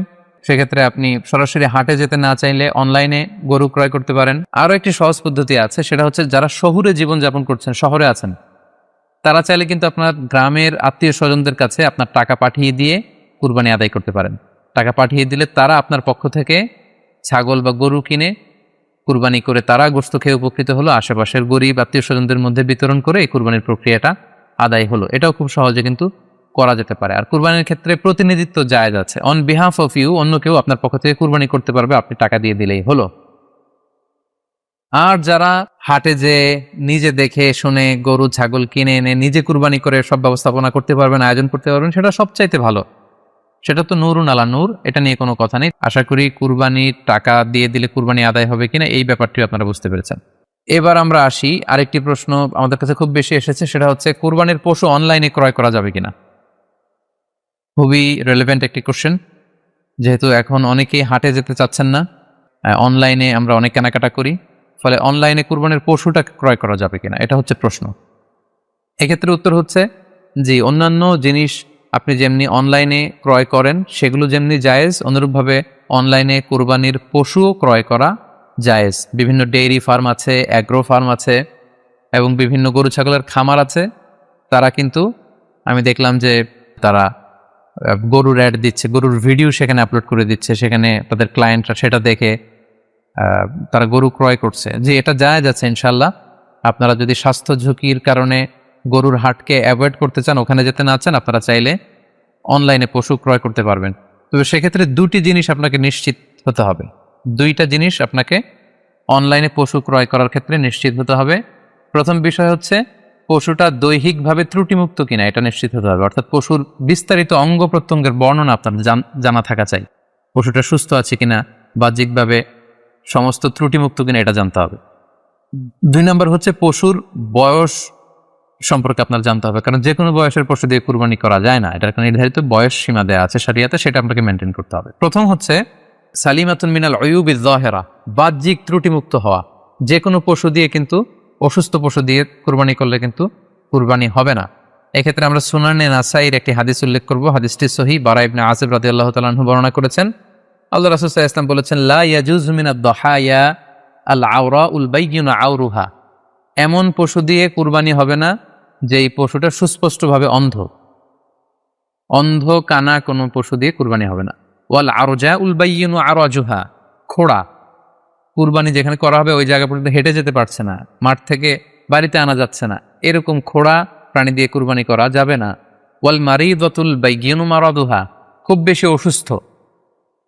সেক্ষেত্রে আপনি সরাসরি হাটে যেতে না চাইলে অনলাইনে গরু ক্রয় করতে পারেন। আরও একটি সহজ পদ্ধতি আছে, সেটা হচ্ছে যারা শহুরে জীবনযাপন করছেন, শহরে আছেন, তারা চাইলে কিন্তু আপনার গ্রামের আত্মীয় স্বজনদের কাছে আপনার টাকা পাঠিয়ে দিয়ে কুরবানি আদায় করতে পারেন। টাকা পাঠিয়ে দিলে তারা আপনার পক্ষ থেকে ছাগল বা গরু কিনে কুরবানি করে তারা গোশত খেয়ে উপকৃত হলো, আশেপাশের গরিব আত্মীয় স্বজনদের মধ্যে বিতরণ করে এই কুরবানির প্রক্রিয়াটা আদায় হলো। এটাও খুব সহজে কিন্তু করা যেতে পারে। আর কুরবানির ক্ষেত্রে প্রতিনিধিত্ব জায়েজ আছে। অন বিহাফ অফ ইউ অন্য কেউ আপনার পক্ষ থেকে কুরবানি করতে পারবে, আপনি টাকা দিয়ে দিলেই হলো। আর যারা হাটে যে নিজে দেখে শুনে গরু ছাগল কিনে এনে নিজে কুরবানি করে সব ব্যবস্থাপনা করতে পারবেন, আয়োজন করতে পারবেন, সেটা সবচাইতে ভালো। সেটা তো নূরুন আলা নূর, এটা নিয়ে কোনো কথা নেই। আশা করি কুরবানির টাকা দিয়ে দিলে কুরবানি আদায় হবে কিনা এই ব্যাপারটিও আপনারা বুঝতে পেরেছেন। এবার আমরা আসি, আরেকটি প্রশ্ন আমাদের কাছে খুব বেশি এসেছে, সেটা হচ্ছে কুরবানির পশু অনলাইনে ক্রয় করা যাবে কিনা। খুবই রেলেভেন্ট একটি কোশ্চেন, যেহেতু এখন অনেকেই হাটে যেতে চাচ্ছেন না, অনলাইনে আমরা অনেক কেনাকাটা করি, ফলে অনলাইনে কুরবানির পশুটা ক্রয় করা যাবে কিনা এটা হচ্ছে প্রশ্ন। এক্ষেত্রে উত্তর হচ্ছে যে অন্যান্য জিনিস আপনি যেমনি অনলাইনে ক্রয় করেন সেগুলো যেমনি জায়েজ, অনুরূপভাবে অনলাইনে কুরবানির পশুও ক্রয় করা জায়েজ। বিভিন্ন ডেইরি ফার্ম আছে, অ্যাগ্রো ফার্ম আছে এবং বিভিন্ন গরু ছাগলের খামার আছে। তারা কিন্তু আমি দেখলাম যে তারা গরুর অ্যাড দিচ্ছে, গরুর ভিডিও সেখানে আপলোড করে দিচ্ছে, সেখানে তাদের ক্লায়েন্টরা সেটা দেখে তারা গরু ক্রয় করছে। যে এটা জায়েজ আছে ইনশাল্লাহ। আপনারা যদি স্বাস্থ্য ঝুঁকির কারণে গরুর হাটকে অ্যাভয়েড করতে চান, ওখানে যেতে না চান, আপনারা চাইলে অনলাইনে পশু ক্রয় করতে পারবেন। তবে সেক্ষেত্রে দুটি জিনিস আপনাকে নিশ্চিত হতে হবে, দুইটা জিনিস আপনাকে অনলাইনে পশু ক্রয় করার ক্ষেত্রে নিশ্চিত হতে হবে। প্রথম বিষয় হচ্ছে পশুটা দৈহিকভাবে ত্রুটিমুক্ত কিনা এটা নিশ্চিত হতে হবে, অর্থাৎ পশুর বিস্তারিত অঙ্গ প্রত্যঙ্গের বর্ণনা আপনার জানা থাকা চাই। পশুটা সুস্থ আছে কিনা, বাহ্যিকভাবে সমস্ত ত্রুটিমুক্ত কিনা এটা জানতে হবে। 2 নম্বর হচ্ছে পশুর বয়স সম্পর্কে আপনার জানতে হবে, কারণ যে কোনো বয়সের পশু দিয়ে কুরবানি করা যায় না, এটার একটা নির্ধারিত বয়স সীমা দেওয়া আছে শরিয়াতে, সেটা আপনাকে মেনটেন করতে হবে। প্রথম হচ্ছে সালিমাতুন মিনাল উয়ুবিজ যাহিরা, বাহ্যিক ত্রুটিমুক্ত হওয়া। যে কোনো পশু দিয়ে কিন্তু, অসুস্থ পশু দিয়ে কুরবানি করলে কিন্তু কুরবানি হবে না। এক্ষেত্রে আমরা সুনানে নাসাইর একটি হাদিস উল্লেখ করব। হাদিসটি সহিহ, বারা ইবনে আযিব রাদিয়াল্লাহু তাআলা আনহু বর্ণনা করেছেন। আল্লাহ রাসূল সাল্লাল্লাহু আলাইহি ওয়াসাল্লাম বলেছেন, লা ইয়াজুজু মিনাদ দাহায়া আল আওরাউল বাইয়িনু আওরুহা, এমন পশু দিয়ে কুরবানি হবে না যে এই পশুটা সুস্পষ্টভাবে অন্ধ। অন্ধ কানা কোনো পশু দিয়ে কুরবানি হবে না। ওয়াল আরজাউল বাইয়িনু আরাজুহা, খোড়া, কুরবানি যেখানে করা হবে ওই জায়গা পর্যন্ত হেঁটে যেতে পারছে না, মাঠ থেকে বাড়িতে আনা যাচ্ছে না, এরকম খোড়া প্রাণী দিয়ে কুরবানি করা যাবে না। ওয়াল মারিদাতুল বাইয়িনু মারাদুহা, খুব বেশি অসুস্থ,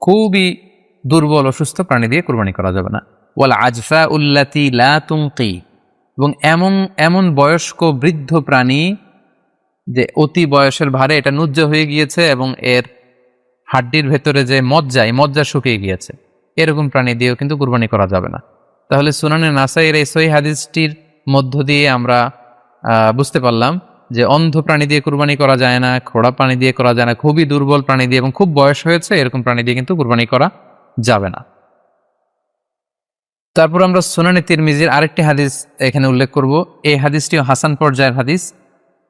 খুবই দুর্বল অসুস্থ প্রাণী দিয়ে কুরবানি করা যাবে না। ওয়াল আজফা উল্লাতি লা তুনকি, এবং এমন বয়স্ক বৃদ্ধ প্রাণী যে অতি বয়সের ভারে এটা নুজ্জ হয়ে গিয়েছে এবং এর হাড্ডির ভেতরে যে মজ্জা শুকিয়ে গিয়েছে, এরকম প্রাণী দিয়েও কিন্তু কুরবানি করা যাবে না। তাহলে সুনানে নাসাইয়ের এই সহিহ হাদিসটির মধ্য দিয়ে আমরা বুঝতে পারলাম যে অন্ধ প্রাণী দিয়ে কুরবানি করা যায় না, খোড়া প্রাণী দিয়ে করা যায় না, খুবই দুর্বল প্রাণী দিয়ে এবং খুব বয়স হয়েছে এরকম প্রাণী দিয়ে কিন্তু কুরবানি করা যাবে না। তারপর আমরা সুনানে তিরমিজির আরেকটি হাদিস এখানে উল্লেখ করব। এই হাদিসটিও হাসান পর্যায়ের হাদিস।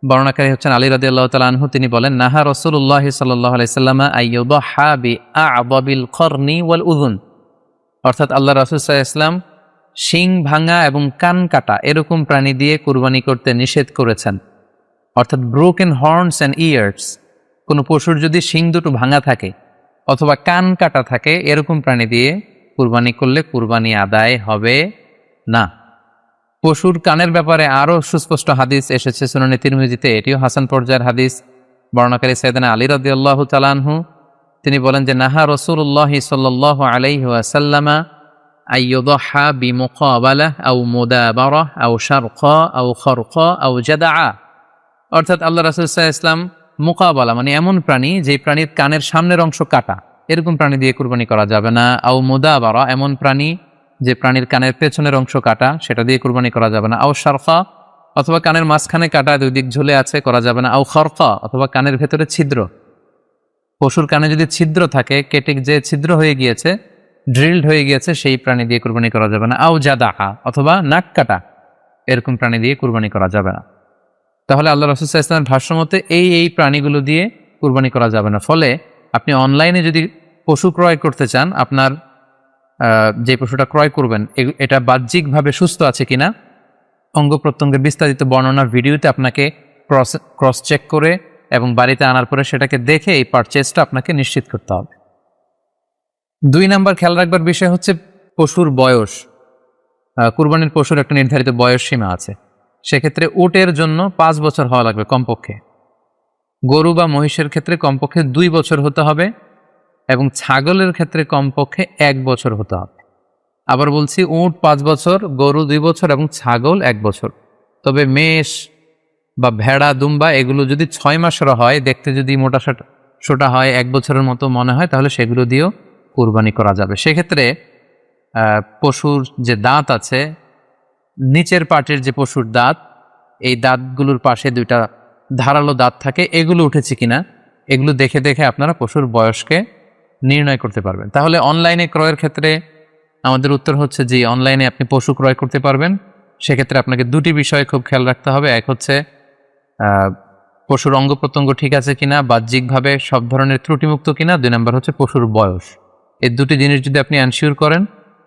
বর্ণনাকারী হচ্ছেন আলী রাদিয়াল্লাহু তাআলা আনহু। তিনি বলেন, নাহা রাসূলুল্লাহ সাল্লাল্লাহু আলাইহি সাল্লাম আইয়ুদহা বিআ'দাবিল করনি ওয়াল উযুন, অর্থাৎ আল্লাহ রাসূল সাল্লাল্লাহু আলাইহি ওয়াসাল্লাম শিং ভাঙা এবং কান কাটা এরকম প্রাণী দিয়ে কুরবানি করতে নিষেধ করেছেন। অর্থাৎ ব্রোকেন হর্নস অ্যান্ড ইয়ার্স, কোনো পশুর যদি শিং দুটো ভাঙা থাকে অথবা কান কাটা থাকে, এরকম প্রাণী দিয়ে কুরবানি করলে কুরবানি আদায় হবে না। পশুর কানের ব্যাপারে আরও সুস্পষ্ট হাদিস এসেছে সুনানে তিরমিজিতে, এটিও হাসান পর্যায়ের হাদিস। বর্ণনাকারী সাইয়েদনা আলী রাদিয়াল্লাহু তাআলা আনহু, তিনি বলেন যে নাহা রাসূলুল্লাহ সাল্লাল্লাহু আলাইহি ওয়াসাল্লাম আইয়ুদহা বিমুকাবালা আও মুদাবারা আও শারকা আও খরকা আও জাদআ, অর্থাৎ আল্লাহ রাসূল সাল্লাল্লাহু আলাইহি ওয়াসাল্লাম মুকাবালা মানে এমন প্রাণী যে প্রাণীর কানের সামনের অংশ কাটা, এরকম প্রাণী দিয়ে কুরবানি করা যাবে না। আও মুদাবারা, এমন প্রাণী যে প্রাণীর কানের পেছনের অংশ কাটা, সেটা দিয়ে কুরবানি করা যাবে না। আও শারকা, অথবা কানের মাঝখানে কাটা, দুই দিক ঝুলে আছে, করা যাবে না। আও খরকা, অথবা কানের ভেতরে ছিদ্র, পশুর কানে যদি ছিদ্র থাকে, কেটে যে ছিদ্র হয়ে গিয়েছে, ড্রিলড হয়ে গিয়েছে, সেই প্রাণী দিয়ে কুরবানি করা যাবে না। আও জাদাহা, অথবা নাক কাটা, এরকম প্রাণী দিয়ে কুরবানি করা যাবে না। তাহলে আল্লাহ রাসূল সাল্লাল্লাহু আলাইহি ওয়াসাল্লামের ভাষ্যমতে এই প্রাণীগুলো দিয়ে কুরবানি করা যাবে না। ফলে আপনি অনলাইনে যদি পশু ক্রয় করতে চান, আপনার যে পশুটা ক্রয় করবেন এটা বাহ্যিকভাবে সুস্থ আছে কিনা, অঙ্গ প্রত্যঙ্গের বিস্তারিত বর্ণনা ভিডিওতে আপনাকে ক্রস চেক করে এবং বাড়িতে আনার পরে সেটাকে দেখে এই পারচেজটা আপনাকে নিশ্চিত করতে হবে। 2 নাম্বার খেয়াল রাখবার বিষয় হচ্ছে পশুর বয়স। কুরবানির পশুর একটা নির্ধারিত বয়স সীমা আছে। সেক্ষেত্রে উটের জন্য 5 বছর হওয়া লাগবে কমপক্ষে, গরু বা মহিষের ক্ষেত্রে কমপক্ষে 2 বছর হতে হবে এবং ছাগলের ক্ষেত্রে কমপক্ষে 1 বছর হতে হবে। আবার বলছি, উট 5 বছর, গরু 2 বছর এবং ছাগল 1 বছর। তবে মেষ বা ভেড়া, দুম্বা এগুলো যদি 6 মাসের হয়, দেখতে যদি মোটা সোটা হয়, 1 বছরের মতো মনে হয়, তাহলে সেগুলো দিয়েও কুরবানি করা যাবে। সেক্ষেত্রে পশুর যে দাঁত আছে, নিচের পাটের যে পশুর দাঁত, এই দাঁতগুলোর পাশে 2টা ধারালো দাঁত থাকে, এগুলো উঠেছে কিনা এগুলো দেখে দেখে আপনারা পশুর বয়সকে নির্ণয় করতে পারবেন। তাহলে অনলাইনে ক্রয়ের ক্ষেত্রে আমাদের উত্তর হচ্ছে যে অনলাইনে আপনি পশু ক্রয় করতে পারবেন। সেক্ষেত্রে আপনাকে 2টি বিষয় খুব খেয়াল রাখতে হবে। এক হচ্ছে পশুর অঙ্গ প্রত্যঙ্গ ঠিক আছে কিনা, বাহ্যিকভাবে সব ধরনের ত্রুটিমুক্ত কিনা। 2 নম্বর হচ্ছে পশুর বয়স। এই 2টি জিনিস যদি আপনি এনশিওর করেন,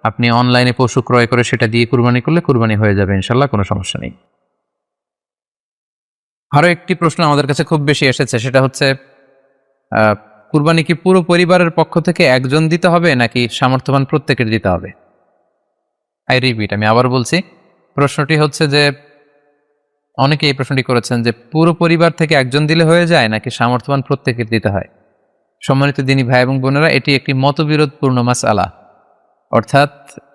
আপনি অনলাইনে পশু ক্রয় করে সেটা দিয়ে কুরবানি করলে কুরবানি হয়ে যাবে ইনশাল্লাহ, কোনো সমস্যা নেই। আরো একটি প্রশ্ন আমাদের কাছে খুব বেশি এসেছে, সেটা হচ্ছে কুরবানি কি পুরো পরিবারের পক্ষ থেকে একজন দিতে হবে নাকি সামর্থ্যবান প্রত্যেকের দিতে হবে? আই রিপিট, আমি আবার বলছি, প্রশ্নটি হচ্ছে যে অনেকে এই প্রশ্নটি করেছেন যে পুরো পরিবার থেকে একজন দিলে হয়ে যায় নাকি সামর্থ্যবান প্রত্যেকের দিতে হয়। সম্মানিত দিনী ভাই এবং বোনেরা, এটি একটি মতবিরোধপূর্ণ মাসআলা, অর্থাৎ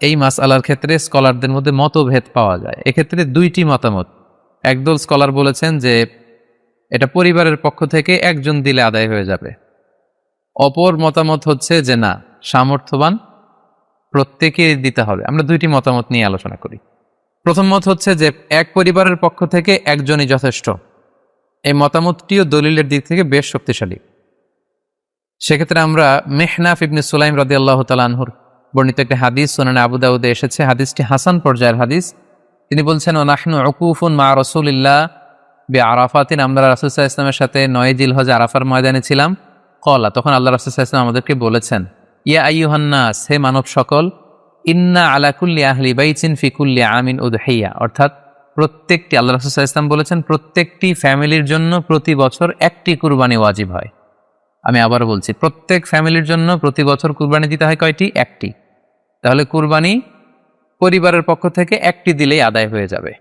এই মাসআলার ক্ষেত্রে স্কলারদের মধ্যে মতভেদ পাওয়া যায়। এক্ষেত্রে দুইটি মতামত। একদল স্কলার বলেছেন যে এটা পরিবারের পক্ষ থেকে একজন দিলে আদায় হয়ে যাবে। অপর মতামত হচ্ছে যে না, সামর্থ্যবান প্রত্যেকেই দিতে হবে। আমরা দুইটি মতামত নিয়ে আলোচনা করি। প্রথম মত হচ্ছে যে এক পরিবারের পক্ষ থেকে একজনই যথেষ্ট। এই মতামতটিও দলিলের দিক থেকে বেশ শক্তিশালী। সেক্ষেত্রে আমরা মেহনাফ ইবনে সুলাইম রাদিয়াল্লাহু তাআলা আনহুর বর্ণিত একটি হাদিস সুনানে আবু দাউদে এসেছে, হাদিসটি হাসান পর্যায়ের হাদিস। তিনি বলছেন, ও নাহনু উকুফুন মা রাসূলিল্লাহ বিআরাফাতিন, আমরা রাসূল সাল্লাল্লাহু আলাইহি ওয়াসাল্লামের সাথে 9 জিলহজ আরাফার ময়দানে ছিলাম। ক্বালা, তখন আল্লাহ রাসূল সাল্লাল্লাহু আলাইহি ওয়াসাল্লাম আমাদেরকে বলেছেন, ইয়া আইয়ুহান নাস, হে মানব সকল, ইন্না আলা কুল্লি আহলি বাইতিন ফি কুল্লি আমিন উদহিয়া, অর্থাৎ প্রত্যেকটি, আল্লাহ রাসূল সাল্লাল্লাহু আলাইহি ওয়াসাল্লাম বলেছেন প্রত্যেকটি ফ্যামিলির জন্য প্রতি বছর একটি কুরবানি ওয়াজিব হয়। আমি আবার বলছি, প্রত্যেক ফ্যামিলির জন্য প্রতি বছর কুরবানি দিতে হয় কয়টি? একটি। তাহলে কুরবানি পরিবারের পক্ষ থেকে একটি দিলেই আদায় হয়ে যাবে।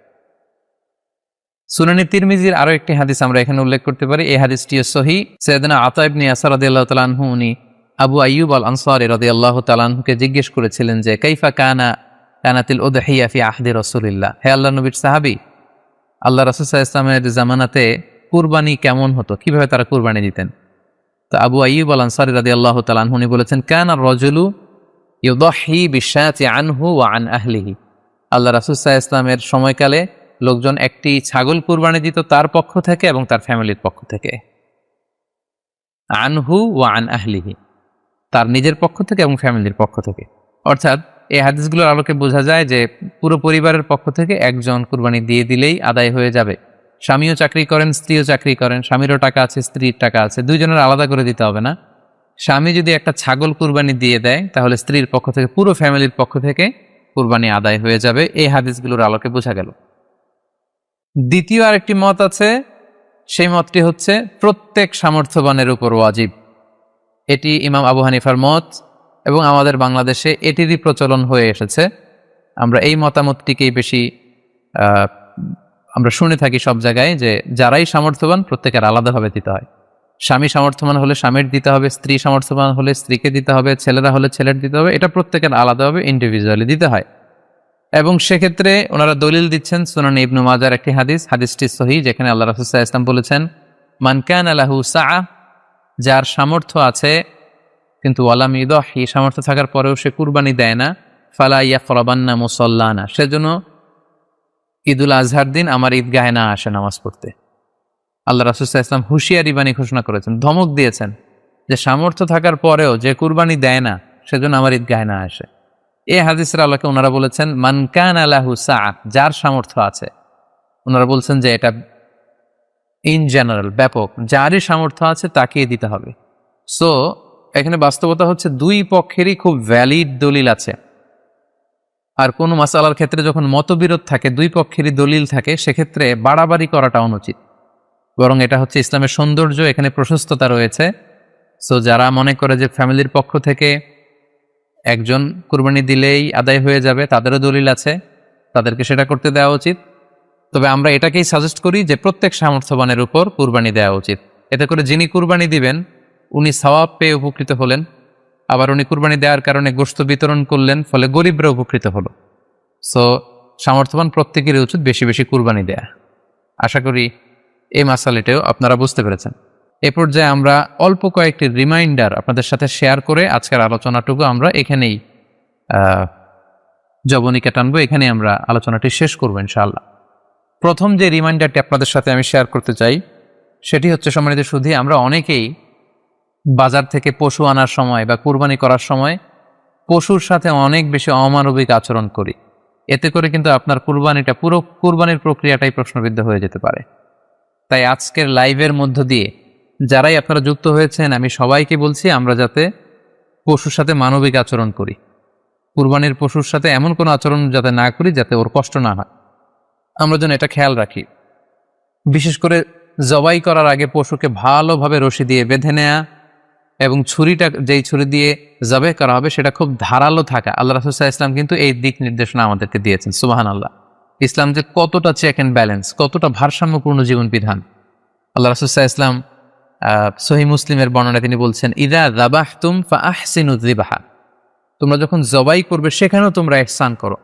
সুনানি তিরমিজির আরো একটি হাদিস আমরা এখানে উল্লেখ করতে পারি। এই হাদিসটিও সহিহ। সাইয়েদনা আতা ইবনে ইয়াসার রাদিয়াল্লাহু তাআলা আনহু, উনি আবু আইয়ুব আল আনসারী রাদিয়াল্লাহু তাআলা আনহুকে জিজ্ঞেস করেছিলেন যে কাইফা কানাতিল উদহিয়া ফি আহদি রাসূলিল্লাহ, হে আল্লাহর নবীর সাহাবী, আল্লাহ রাসূল সাল্লাল্লাহু আলাইহি ওয়াসাল্লামের জামানাতে কুরবানি কেমন হতো, কিভাবে তারা কুরবানি দিতেন? তো আবু আইয়ুব আল আনসারী রাদিয়াল্লাহু তাআলা আনহু উনি বলেছেন, কানা রাজুলু ইউদহি বিশাতি আনহু ওয়া আন আহলিহি, আল্লাহ রাসূল সাল্লাল্লাহু আলাইহি ওয়াসাল্লামের সময়কালে লোকজন একটি ছাগল কুরবানি দিত তার পক্ষ থেকে এবং তার ফ্যামিলির পক্ষ থেকে। আনহু ওয়া আন আহলিহি, তার নিজের পক্ষ থেকে এবং ফ্যামিলির পক্ষ থেকে। অর্থাৎ এই হাদিসগুলোর আলোকে বোঝা যায় যে পুরো পরিবারের পক্ষ থেকে একজন কুরবানি দিয়ে দিলেই আদায় হয়ে যাবে। স্বামীও চাকরি করেন, স্ত্রীও চাকরি করেন, স্বামীরও টাকা আছে, স্ত্রীর টাকা আছে, দুইজনের আলাদা করে দিতে হবে না। স্বামী যদি একটা ছাগল কুরবানি দিয়ে দেয় তাহলে স্ত্রীর পক্ষ থেকে, পুরো ফ্যামিলির পক্ষ থেকে কুরবানি আদায় হয়ে যাবে। এই হাদিসগুলোর আলোকে বোঝা গেল। দ্বিতীয় আরেকটি মত আছে, সেই মতটি হচ্ছে প্রত্যেক সামর্থ্যবানের উপর ওয়াজিব। এটি ইমাম আবু হানিফার মত এবং আমাদের বাংলাদেশে এটিরই প্রচলন হয়ে এসেছে। আমরা এই মতামতটিকেই বেশি আমরা শুনে থাকি সব জায়গায়, যে যারাই সামর্থ্যবান প্রত্যেকের আলাদাভাবে দিতে হয়। স্বামী সামর্থ্যবান হলে স্বামীর দিতে হবে, স্ত্রী সামর্থ্যবান হলে স্ত্রীকে দিতে হবে, ছেলেরা হলে ছেলের দিতে হবে। এটা প্রত্যেকের আলাদাভাবে ইন্ডিভিজুয়ালি দিতে হয়। এবং সেক্ষেত্রে ওনারা দলিল দিচ্ছেন সুনান ইবনু মাজার একটি হাদিস, হাদিসটি সহিহ, যেখানে আল্লাহ রাসূল সাল্লাল্লাহু আলাইহি ওয়াসাল্লাম বলেছেন, মান কানা লাহু সাআ, যার সামর্থ্য আছে কিন্তু ওয়ালাম ইউদহি, সামর্থ্য থাকার পরেও সে কুরবানি দেয় না, ফালা ইয়াকরাবান্না মুসাল্লানা, সেজন্য ঈদুল আজহার দিন আমার ঈদগাহে না আসে নামাজ পড়তে। আল্লাহ রাসূল সাল্লাল্লাহু আলাইহি ওয়াসাল্লাম হুঁশিয়ারি বাণী ঘোষণা করেছেন, ধমক দিয়েছেন যে সামর্থ্য থাকার পরেও যে কুরবানি দেয় না সেজন্য আমার ঈদগাহে না আসে। এই হাদিসের আলোকে ওনারা বলেছেন মান কানা লাহু সাআ, যার সামর্থ্য আছে। ওনারা বলছেন যে এটা ইন জেনারেল, ব্যাপক, যারই সামর্থ্য আছে তাকেই দিতে হবে। সো এখানে বাস্তবতা হচ্ছে দুই পক্ষেরই খুব ভ্যালিড দলিল আছে। আর কোনো মাসালার ক্ষেত্রে যখন মতবিরোধ থাকে, দুই পক্ষেরই দলিল থাকে, সেক্ষেত্রে বাড়াবাড়ি করাটা অনুচিত। বরং এটা হচ্ছে ইসলামের সৌন্দর্য, এখানে প্রশস্ততা রয়েছে। সো যারা মনে করে যে ফ্যামিলির পক্ষ থেকে একজন কুরবানি দিলেই আদায় হয়ে যাবে, তাদেরও দলিল আছে, তাদেরকে সেটা করতে দেওয়া উচিত। তবে আমরা এটাকেই সাজেস্ট করি যে প্রত্যেক সামর্থ্যবানের উপর কুরবানি দেওয়া উচিত। এতে করে যিনি কুরবানি দিবেন উনি সওয়াব পেয়ে উপকৃত হলেন, আবার উনি কুরবানি দেওয়ার কারণে গোশত বিতরণ করলেন, ফলে গরিবরা উপকৃত হলো। সো সামর্থ্যবান প্রত্যেকেরই উচিত বেশি বেশি কুরবানি দেয়া। আশা করি এই মাসালাটাও আপনারা বুঝতে পেরেছেন। এ পর্যায়ে আমরা অল্প কয়েকটি রিমাইন্ডার আপনাদের সাথে শেয়ার করে আজকের আলোচনাটুকু আমরা এখানেই জবনিকা টানবো, এখানে আমরা আলোচনাটি শেষ করবো ইনশাআল্লাহ। প্রথম যে রিমাইন্ডারটি আপনাদের সাথে আমি শেয়ার করতে চাই সেটি হচ্ছে, সম্মানিত সুধী, আমরা অনেকেই বাজার থেকে পশু আনার সময় বা কুরবানি করার সময় পশুর সাথে অনেক বেশি অমানবিক আচরণ করি। এতে করে কিন্তু আপনার কুরবানিটা, পুরো কুরবানির প্রক্রিয়াটাই প্রশ্নবিদ্ধ হয়ে যেতে পারে। তাই আজকের লাইভের মধ্য দিয়ে যারাই আপনারা যুক্ত হয়েছেন, আমি সবাইকে বলছি আমরা যাতে পশুর সাথে মানবিক আচরণ করি। কুরবানির পশুর সাথে এমন কোনো আচরণ যাতে না করি যাতে ওর কষ্ট না হয়, আমরা যেন এটা খেয়াল রাখি। বিশেষ করে জবাই করার আগে পশুকে ভালোভাবে রশি দিয়ে বেঁধে নেয়া এবং ছুরিটা যেই ছুরি দিয়ে জবাই করা হবে সেটা খুব ধারালো থাকা। আল্লাহ রাসূল সাল্লাল্লাহু আলাইহি ওয়াসাল্লাম কিন্তু এই দিক নির্দেশনা আমাদেরকে দিয়েছেন। সুবহানাল্লাহ। ইসলাম যে কতটা চেক অ্যান্ড ব্যালেন্স, কতটা ভারসাম্যপূর্ণ জীবন বিধান। আল্লাহ রাসূল সাল্লাল্লাহু আলাইহি ওয়াসাল্লাম সহিহ মুসলিমের বর্ণনায় তিনি বলছেন, ইযা যাবাহতুম ফাআহসিনু যিবহা, তোমরা যখন জবাই করবে সেখানেও তোমরা ইহসান করো।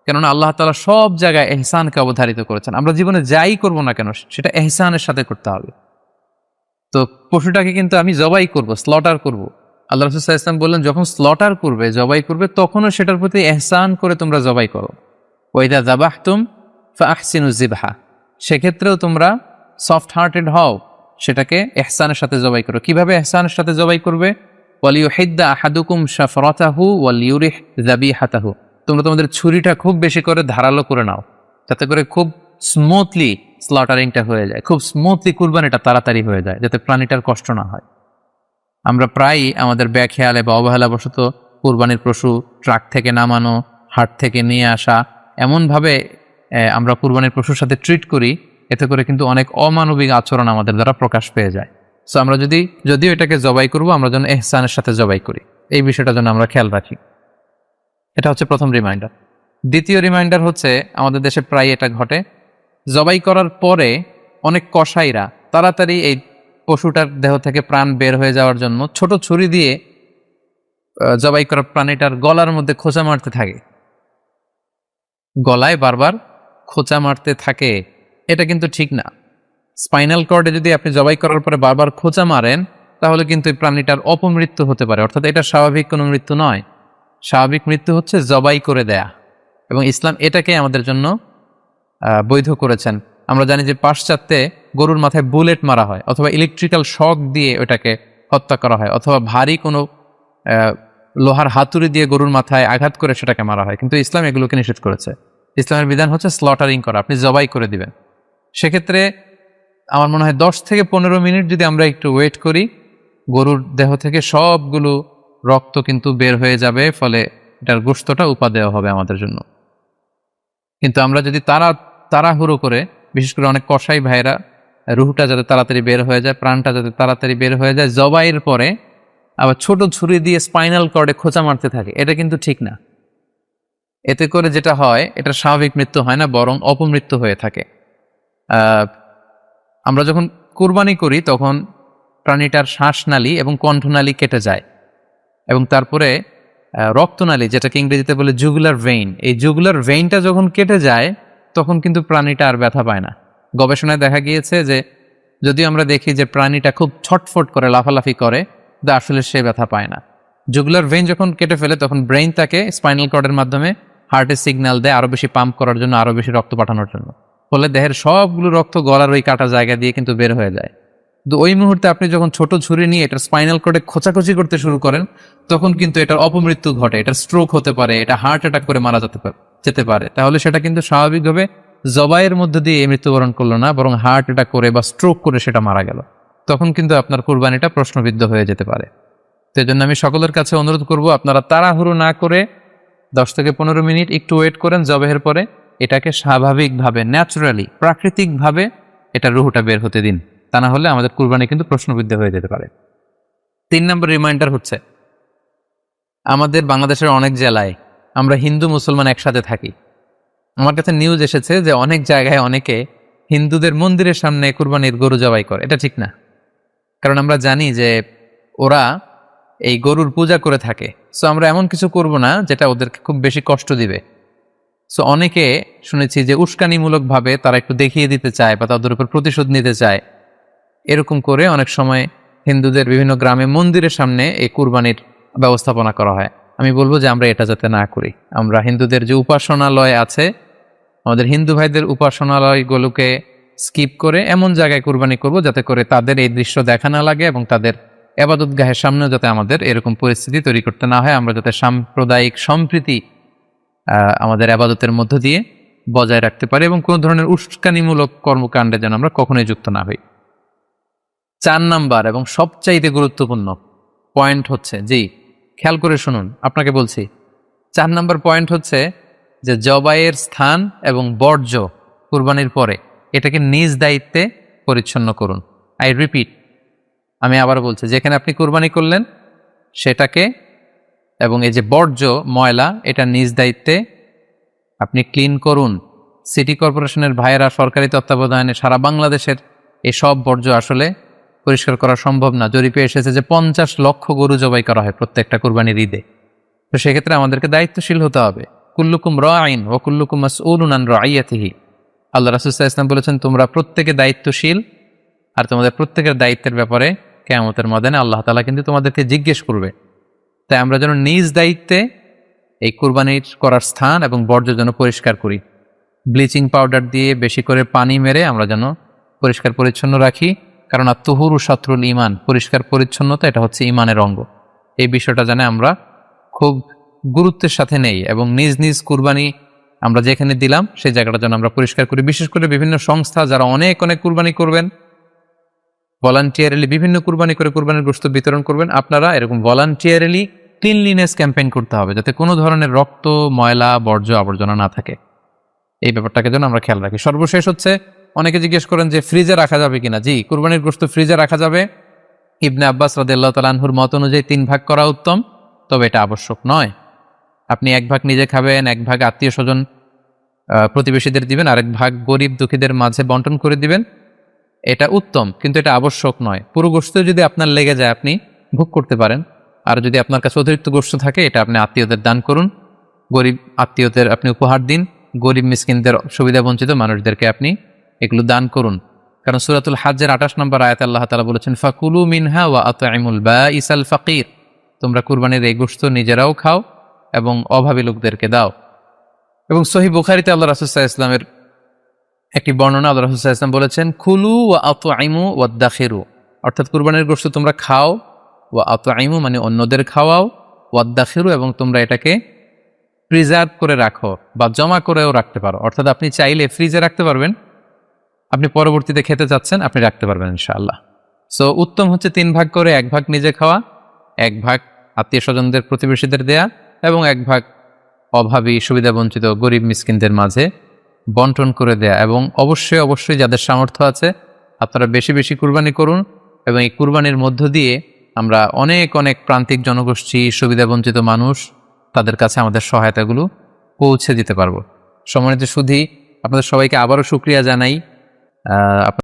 কেননা আল্লাহ তাআলা সব জায়গায় ইহসানকে অবধারিত করেছেন। আমরা জীবনে যাই করব না কেন সেটা ইহসানের সাথে করতে হবে। তো পশুটাকে কিন্তু আমি জবাই করব, স্লটার করব, আল্লাহ রাসূল সাল্লাল্লাহু আলাইহি ওয়াসাল্লাম বললেন যখন স্লটার করবে, জবাই করবে, তখনও সেটার প্রতি ইহসান করে তোমরা জবাই করো। ওয়া ইযা যাবাহতুম ফাআহসিনু যিবহা, সেক্ষেত্রেও তোমরা সফট হার্টেড হও, সেটাকে ইহসানের সাথে জবাই করো। কিভাবে ইহসানের সাথে জবাই করবে? ওয়ালিউহিদ্দা আহাদুকুম শাফরাতাহু ওয়ালিউরিহ যাবিহাতাহু, তোমরা তোমাদের ছুরিটা খুব বেশি করে ধারালো করে নাও, যাতে করে খুব স্মুথলি স্লটারিংটা হয়ে যায়, খুব স্মুথলি কুরবানিটা তাড়াতাড়ি হয়ে যায়, যাতে প্রাণীটার কষ্ট না হয়। আমরা প্রায়ই আমাদের ব্যাখেয়ালে বা অবহেলাবশত কুরবানির পশু ট্রাক থেকে নামানো, হাট থেকে নিয়ে আসা, এমনভাবে আমরা কুরবানির পশুর সাথে ট্রিট করি, এতে করে কিন্তু অনেক অমানবিক আচরণ আমাদের দ্বারা প্রকাশ পেয়ে যায়। সো আমরা যদিও এটাকে জবাই করব, আমরা যেন ইহসানের সাথে জবাই করি, এই বিষয়টা যেন আমরা খেয়াল রাখি। এটা হচ্ছে প্রথম রিমাইন্ডার। দ্বিতীয় রিমাইন্ডার হচ্ছে, আমাদের দেশে প্রায় এটা ঘটে, জবাই করার পরে অনেক কসাইরা তাড়াতাড়ি এই পশুটার দেহ থেকে প্রাণ বের হয়ে যাওয়ার জন্য ছোট ছুরি দিয়ে জবাই করা প্রাণীটার গলার মধ্যে খোঁচা মারতে থাকে, গলায় বারবার খোঁচা মারতে থাকে। এটা কিন্তু ঠিক না। স্পাইনাল কর্ডে যদি আপনি জবাই করার পরে বারবার খোঁচা মারেন, তাহলে কিন্তু এই প্রাণীটার অপমৃত্যু হতে পারে, অর্থাৎ এটা স্বাভাবিক কোনো মৃত্যু নয়। স্বাভাবিক মৃত্যু হচ্ছে জবাই করে দেয়া, এবং ইসলাম এটাকে আমাদের জন্য বৈধ করেছেন। আমরা জানি যে পাশ্চাত্যে গরুর মাথায় বুলেট মারা হয়, অথবা ইলেকট্রিক্যাল শক দিয়ে ওটাকে হত্যা করা হয়, অথবা ভারী কোনো লোহার হাতুড়ি দিয়ে গরুর মাথায় আঘাত করে সেটাকে মারা হয়। কিন্তু ইসলাম এগুলোকে নিষেধ করেছে। ইসলামের বিধান হচ্ছে স্লটারিং করা, আপনি জবাই করে দিবেন। সেক্ষেত্রে আমার মনে হয় 10 থেকে 15 মিনিট যদি আমরা একটু ওয়েট করি, গরুর দেহ থেকে সবগুলো রক্ত কিন্তু বের হয়ে যাবে, ফলে এটার গোশতটা উপাদেয় হবে আমাদের জন্য। কিন্তু আমরা যদি তাড়াহুড়ো করে, বিশেষ করে অনেক কসাই ভাইরা রুহটা যাতে তাড়াতাড়ি বের হয়ে যায়, প্রাণটা যাতে তাড়াতাড়ি বের হয়ে যায়, জবাইয়ের পরে আবার ছোট ছুরি দিয়ে স্পাইনাল কর্ডে খোঁচা মারতে থাকে, এটা কিন্তু ঠিক না। এতে করে যেটা হয়, এটা স্বাভাবিক মৃত্যু হয় না, বরং অপমৃত্যু হয়ে থাকে। আমরা যখন কুরবানি করি তখন প্রাণীটার শ্বাসনালী এবং কণ্ঠনালী কেটে যায়, এবং তারপরে রক্তনালী, যেটাকে ইংরেজিতে বলে জুগুলার ভেইন, এই জুগুলার ভেইনটা যখন কেটে যায় তখন কিন্তু প্রাণীটা আর ব্যথা পায় না। গবেষণায় দেখা গিয়েছে যে যদিও আমরা দেখি যে প্রাণীটা খুব ছটফট করে, লাফালাফি করে, কিন্তু আসলে সে ব্যথা পায় না। জুগুলার ভেইন যখন কেটে ফেলে তখন ব্রেইন তাকে স্পাইনাল কর্ডের মাধ্যমে হার্টে সিগন্যাল দেয় আরো বেশি পাম্প করার জন্য, আরো বেশি রক্ত পাঠানোর জন্য, ফলে দেহের সবগুলো রক্ত গলার ওই কাটা জায়গা দিয়ে কিন্তু বের হয়ে যায়। তো ওই মুহূর্তে আপনি যখন ছোট ছুরি নিয়ে এটার স্পাইনাল কর্ডে খোঁচাখুচি করতে শুরু করেন, তখন কিন্তু এটার অপমৃত্যু ঘটে, এটার স্ট্রোক হতে পারে, এটা হার্ট অ্যাটাক করে মারা যেতে পারে। তাহলে সেটা কিন্তু স্বাভাবিকভাবে জবাইয়ের মধ্যে দিয়ে মৃত্যুবরণ করলো না, বরং হার্ট অ্যাটাক করে বা স্ট্রোক করে সেটা মারা গেল। তখন কিন্তু আপনার কুরবানিটা প্রশ্নবিদ্ধ হয়ে যেতে পারে। তো এই জন্য আমি সকলের কাছে অনুরোধ করব, আপনারা তাড়াহুড়ো না করে 10 থেকে 15 মিনিট একটু ওয়েট করেন জবাইয়ের পরে, এটাকে স্বাভাবিকভাবে, ন্যাচারালি, প্রাকৃতিকভাবে এটার রুহটা বের হতে দিন। তা না হলে আমাদের কুরবানি কিন্তু প্রশ্নবিদ্ধ হয়ে যেতে পারে। 3 নম্বর রিমাইন্ডার হচ্ছে, আমাদের বাংলাদেশের অনেক জেলায় আমরা হিন্দু মুসলমান একসাথে থাকি। আমার কাছে নিউজ এসেছে যে অনেক জায়গায় অনেকে হিন্দুদের মন্দিরের সামনে কুরবানির গরু জবাই করে। এটা ঠিক না, কারণ আমরা জানি যে ওরা এই গরুর পূজা করে থাকে। সো আমরা এমন কিছু করব না যেটা ওদেরকে খুব বেশি কষ্ট দিবে। সো অনেকে শুনেছি যে উস্কানিমূলকভাবে তারা একটু দেখিয়ে দিতে চায় বা তাদের উপর প্রতিশোধ নিতে চায়। এরকম করে অনেক সময় হিন্দুদের বিভিন্ন গ্রামে মন্দিরের সামনে এই কুরবানির ব্যবস্থাপনা করা হয়। আমি বলবো যে আমরা এটা যাতে না করি। আমরা হিন্দুদের যে উপাসনালয় আছে, আমাদের হিন্দু ভাইদের উপাসনালয়গুলোকে স্কিপ করে এমন জায়গায় কুরবানি করব যাতে করে তাদের এই দৃশ্য দেখা না লাগে, এবং তাদের ইবাদতগাহের সামনে যাতে আমাদের এরকম পরিস্থিতি তৈরি করতে না হয়। আমরা যাতে সাম্প্রদায়িক সম্প্রীতি আমাদের ইবাদতের মধ্য দিয়ে বজায় রাখতে পারি, এবং কোনো ধরনের উস্কানিমূলক কর্মকাণ্ডে যেন আমরা কখনোই যুক্ত না হই। 4 নাম্বার এবং সবচাইতে গুরুত্বপূর্ণ পয়েন্ট হচ্ছে, জি খেয়াল করে শুনুন, আপনাকে বলছি, 4 নম্বর পয়েন্ট হচ্ছে যে জবাইয়ের স্থান এবং বর্জ্য কুরবানির পরে এটাকে নিজ দায়িত্বে পরিচ্ছন্ন করুন। আই রিপিট, আমি আবার বলছি, যেখানে আপনি কুরবানি করলেন সেটাকে এবং এই যে বর্জ্য ময়লা এটা নিজ দায়িত্বে আপনি ক্লিন করুন। সিটি কর্পোরেশনের ভাইয়েরা সরকারি তত্ত্বাবধানে সারা বাংলাদেশের এই সব বর্জ্য আসলে পরিষ্কার করা সম্ভব না। জরিপে এসেছে যে 50 লক্ষ গরু জবাই করা হয় প্রত্যেকটা কুরবানির ঈদে। তো সেক্ষেত্রে আমাদেরকে দায়িত্বশীল হতে হবে। কুল্লুকুম রাঈন ওয়া কুল্লুকুম মাসউলুন আন রাইয়াতিহি। আল্লাহ রাসূল সাল্লাল্লাহু আলাইহি ওয়াসাল্লাম বলেছেন, তোমরা প্রত্যেকে দায়িত্বশীল আর তোমাদের প্রত্যেকের দায়িত্বের ব্যাপারে কিয়ামতের ময়দানে আল্লাহ তাআলা কিন্তু তোমাদেরকে জিজ্ঞেস করবে। তাই আমরা যেন নিজ দায়িত্বে এই কুরবানির করার স্থান এবং বর্জ্য যেন পরিষ্কার করি। ব্লিচিং পাউডার দিয়ে বেশি করে পানি মেরে আমরা যেন পরিষ্কার পরিচ্ছন্ন রাখি, কারণ আত-তুহুরু শাতরুল ঈমান, পরিষ্কার পরিচ্ছন্নতা এটা হচ্ছে ঈমানের অঙ্গ। এই বিষয়টা জানে আমরা খুব গুরুত্বের সাথে নেই এবং নিজ নিজ কুরবানি আমরা যেখানে দিলাম সেই জায়গাটা যেন আমরা পরিষ্কার করি। বিশেষ করে বিভিন্ন সংস্থা যারা অনেক অনেক কুরবানি করবেন, ভলান্টিয়ারলি বিভিন্ন কুরবানি করে কুরবানির গোশত বিতরণ করবেন, আপনারা এরকম ভলান্টিয়ারলি ক্লিনলিনেস ক্যাম্পেইন করতে হবে, যাতে কোনো ধরনের রক্ত, ময়লা, বর্জ্য, আবর্জনা না থাকে। এই ব্যাপারটাকে যেন আমরা খেয়াল রাখি। সর্বশেষ হচ্ছে, অনেকে জিজ্ঞেস করেন যে ফ্রিজে রাখা যাবে কিনা। জি, কুরবানির গোশত ফ্রিজে রাখা যাবে। ইবনে আব্বাস রাদিয়াল্লাহু তাআলা আনহুর মত অনুযায়ী 3 ভাগ করা উত্তম, তবে এটা আবশ্যক নয়। আপনি 1 ভাগ নিজে খাবেন, 1 ভাগ আত্মীয় স্বজন প্রতিবেশীদের দিবেন, আরেক ভাগ গরিব দুঃখীদের মাঝে বন্টন করে দিবেন। এটা উত্তম, কিন্তু এটা আবশ্যক নয়। পুরো গোশত যদি আপনার লেগে যায় আপনি ভোগ করতে পারেন, আর যদি আপনার কাছে অতিরিক্ত গোশত থাকে এটা আপনি আত্মীয়দের দান করুন, গরিব আত্মীয়দের আপনি উপহার দিন, গরিব মিসকিনদের, সুবিধা বঞ্চিত মানুষদেরকে আপনি এগুলো দান করুন। কারণ সূরাতুল হজ্জের 28 নম্বর আয়াতে আল্লাহ তাআলা বলেছেন, ফাকুলু মিনহা ওয়া আত'ইমুল বাঈসাল ফাকির। তোমরা কুরবানির এই গোশত নিজেরাও খাও এবং অভাবী লোকদেরকে দাও। এবং সহিহ বুখারীতে আল্লাহ রাসূল সাল্লাল্লাহু আলাইহি ওয়াসাল্লামের একটি বর্ণনা, আল্লাহ রাসূল সাল্লাল্লাহু আলাইহি ওয়াসাল্লাম বলেছেন, কুলু ওয়া আত'ইমু ওয়াদ্দাখিরু। অর্থাৎ কুরবানির গোশত তোমরা খাও, ওয়া আত'ইমু মানে অন্যদের খাওয়াও, ওয়াদ্দাখিরু এবং তোমরা এটাকে প্রিজার্ভ করে রাখো বা জমা করেও রাখতে পারো। অর্থাৎ আপনি চাইলে ফ্রিজে রাখতে পারবেন, আপনি পরবর্তীতে খেতে চাচ্ছেন আপনি রাখতে পারবেন ইনশাআল্লাহ। সো উত্তম হচ্ছে 3 ভাগ করে 1 ভাগ নিজে খাওয়া, 1 ভাগ আত্মীয় স্বজনদের, প্রতিবেশীদের দেয়া এবং 1 ভাগ অভাবী, সুবিধা বঞ্চিত, গরিব মিসকিনদের মাঝে বন্টন করে দেয়া। এবং অবশ্যই অবশ্যই যাদের সামর্থ্য আছে আপনারা বেশি বেশি কুরবানি করুন, এবং এই কুরবানির মধ্য দিয়ে আমরা অনেক অনেক প্রান্তিক জনগোষ্ঠী, সুবিধা বঞ্চিত মানুষ, তাদের কাছে আমাদের সহায়তাগুলো পৌঁছে দিতে পারবো। সম্মানিত সুধী, আপনাদের সবাইকে আবারও শুকরিয়া জানাই।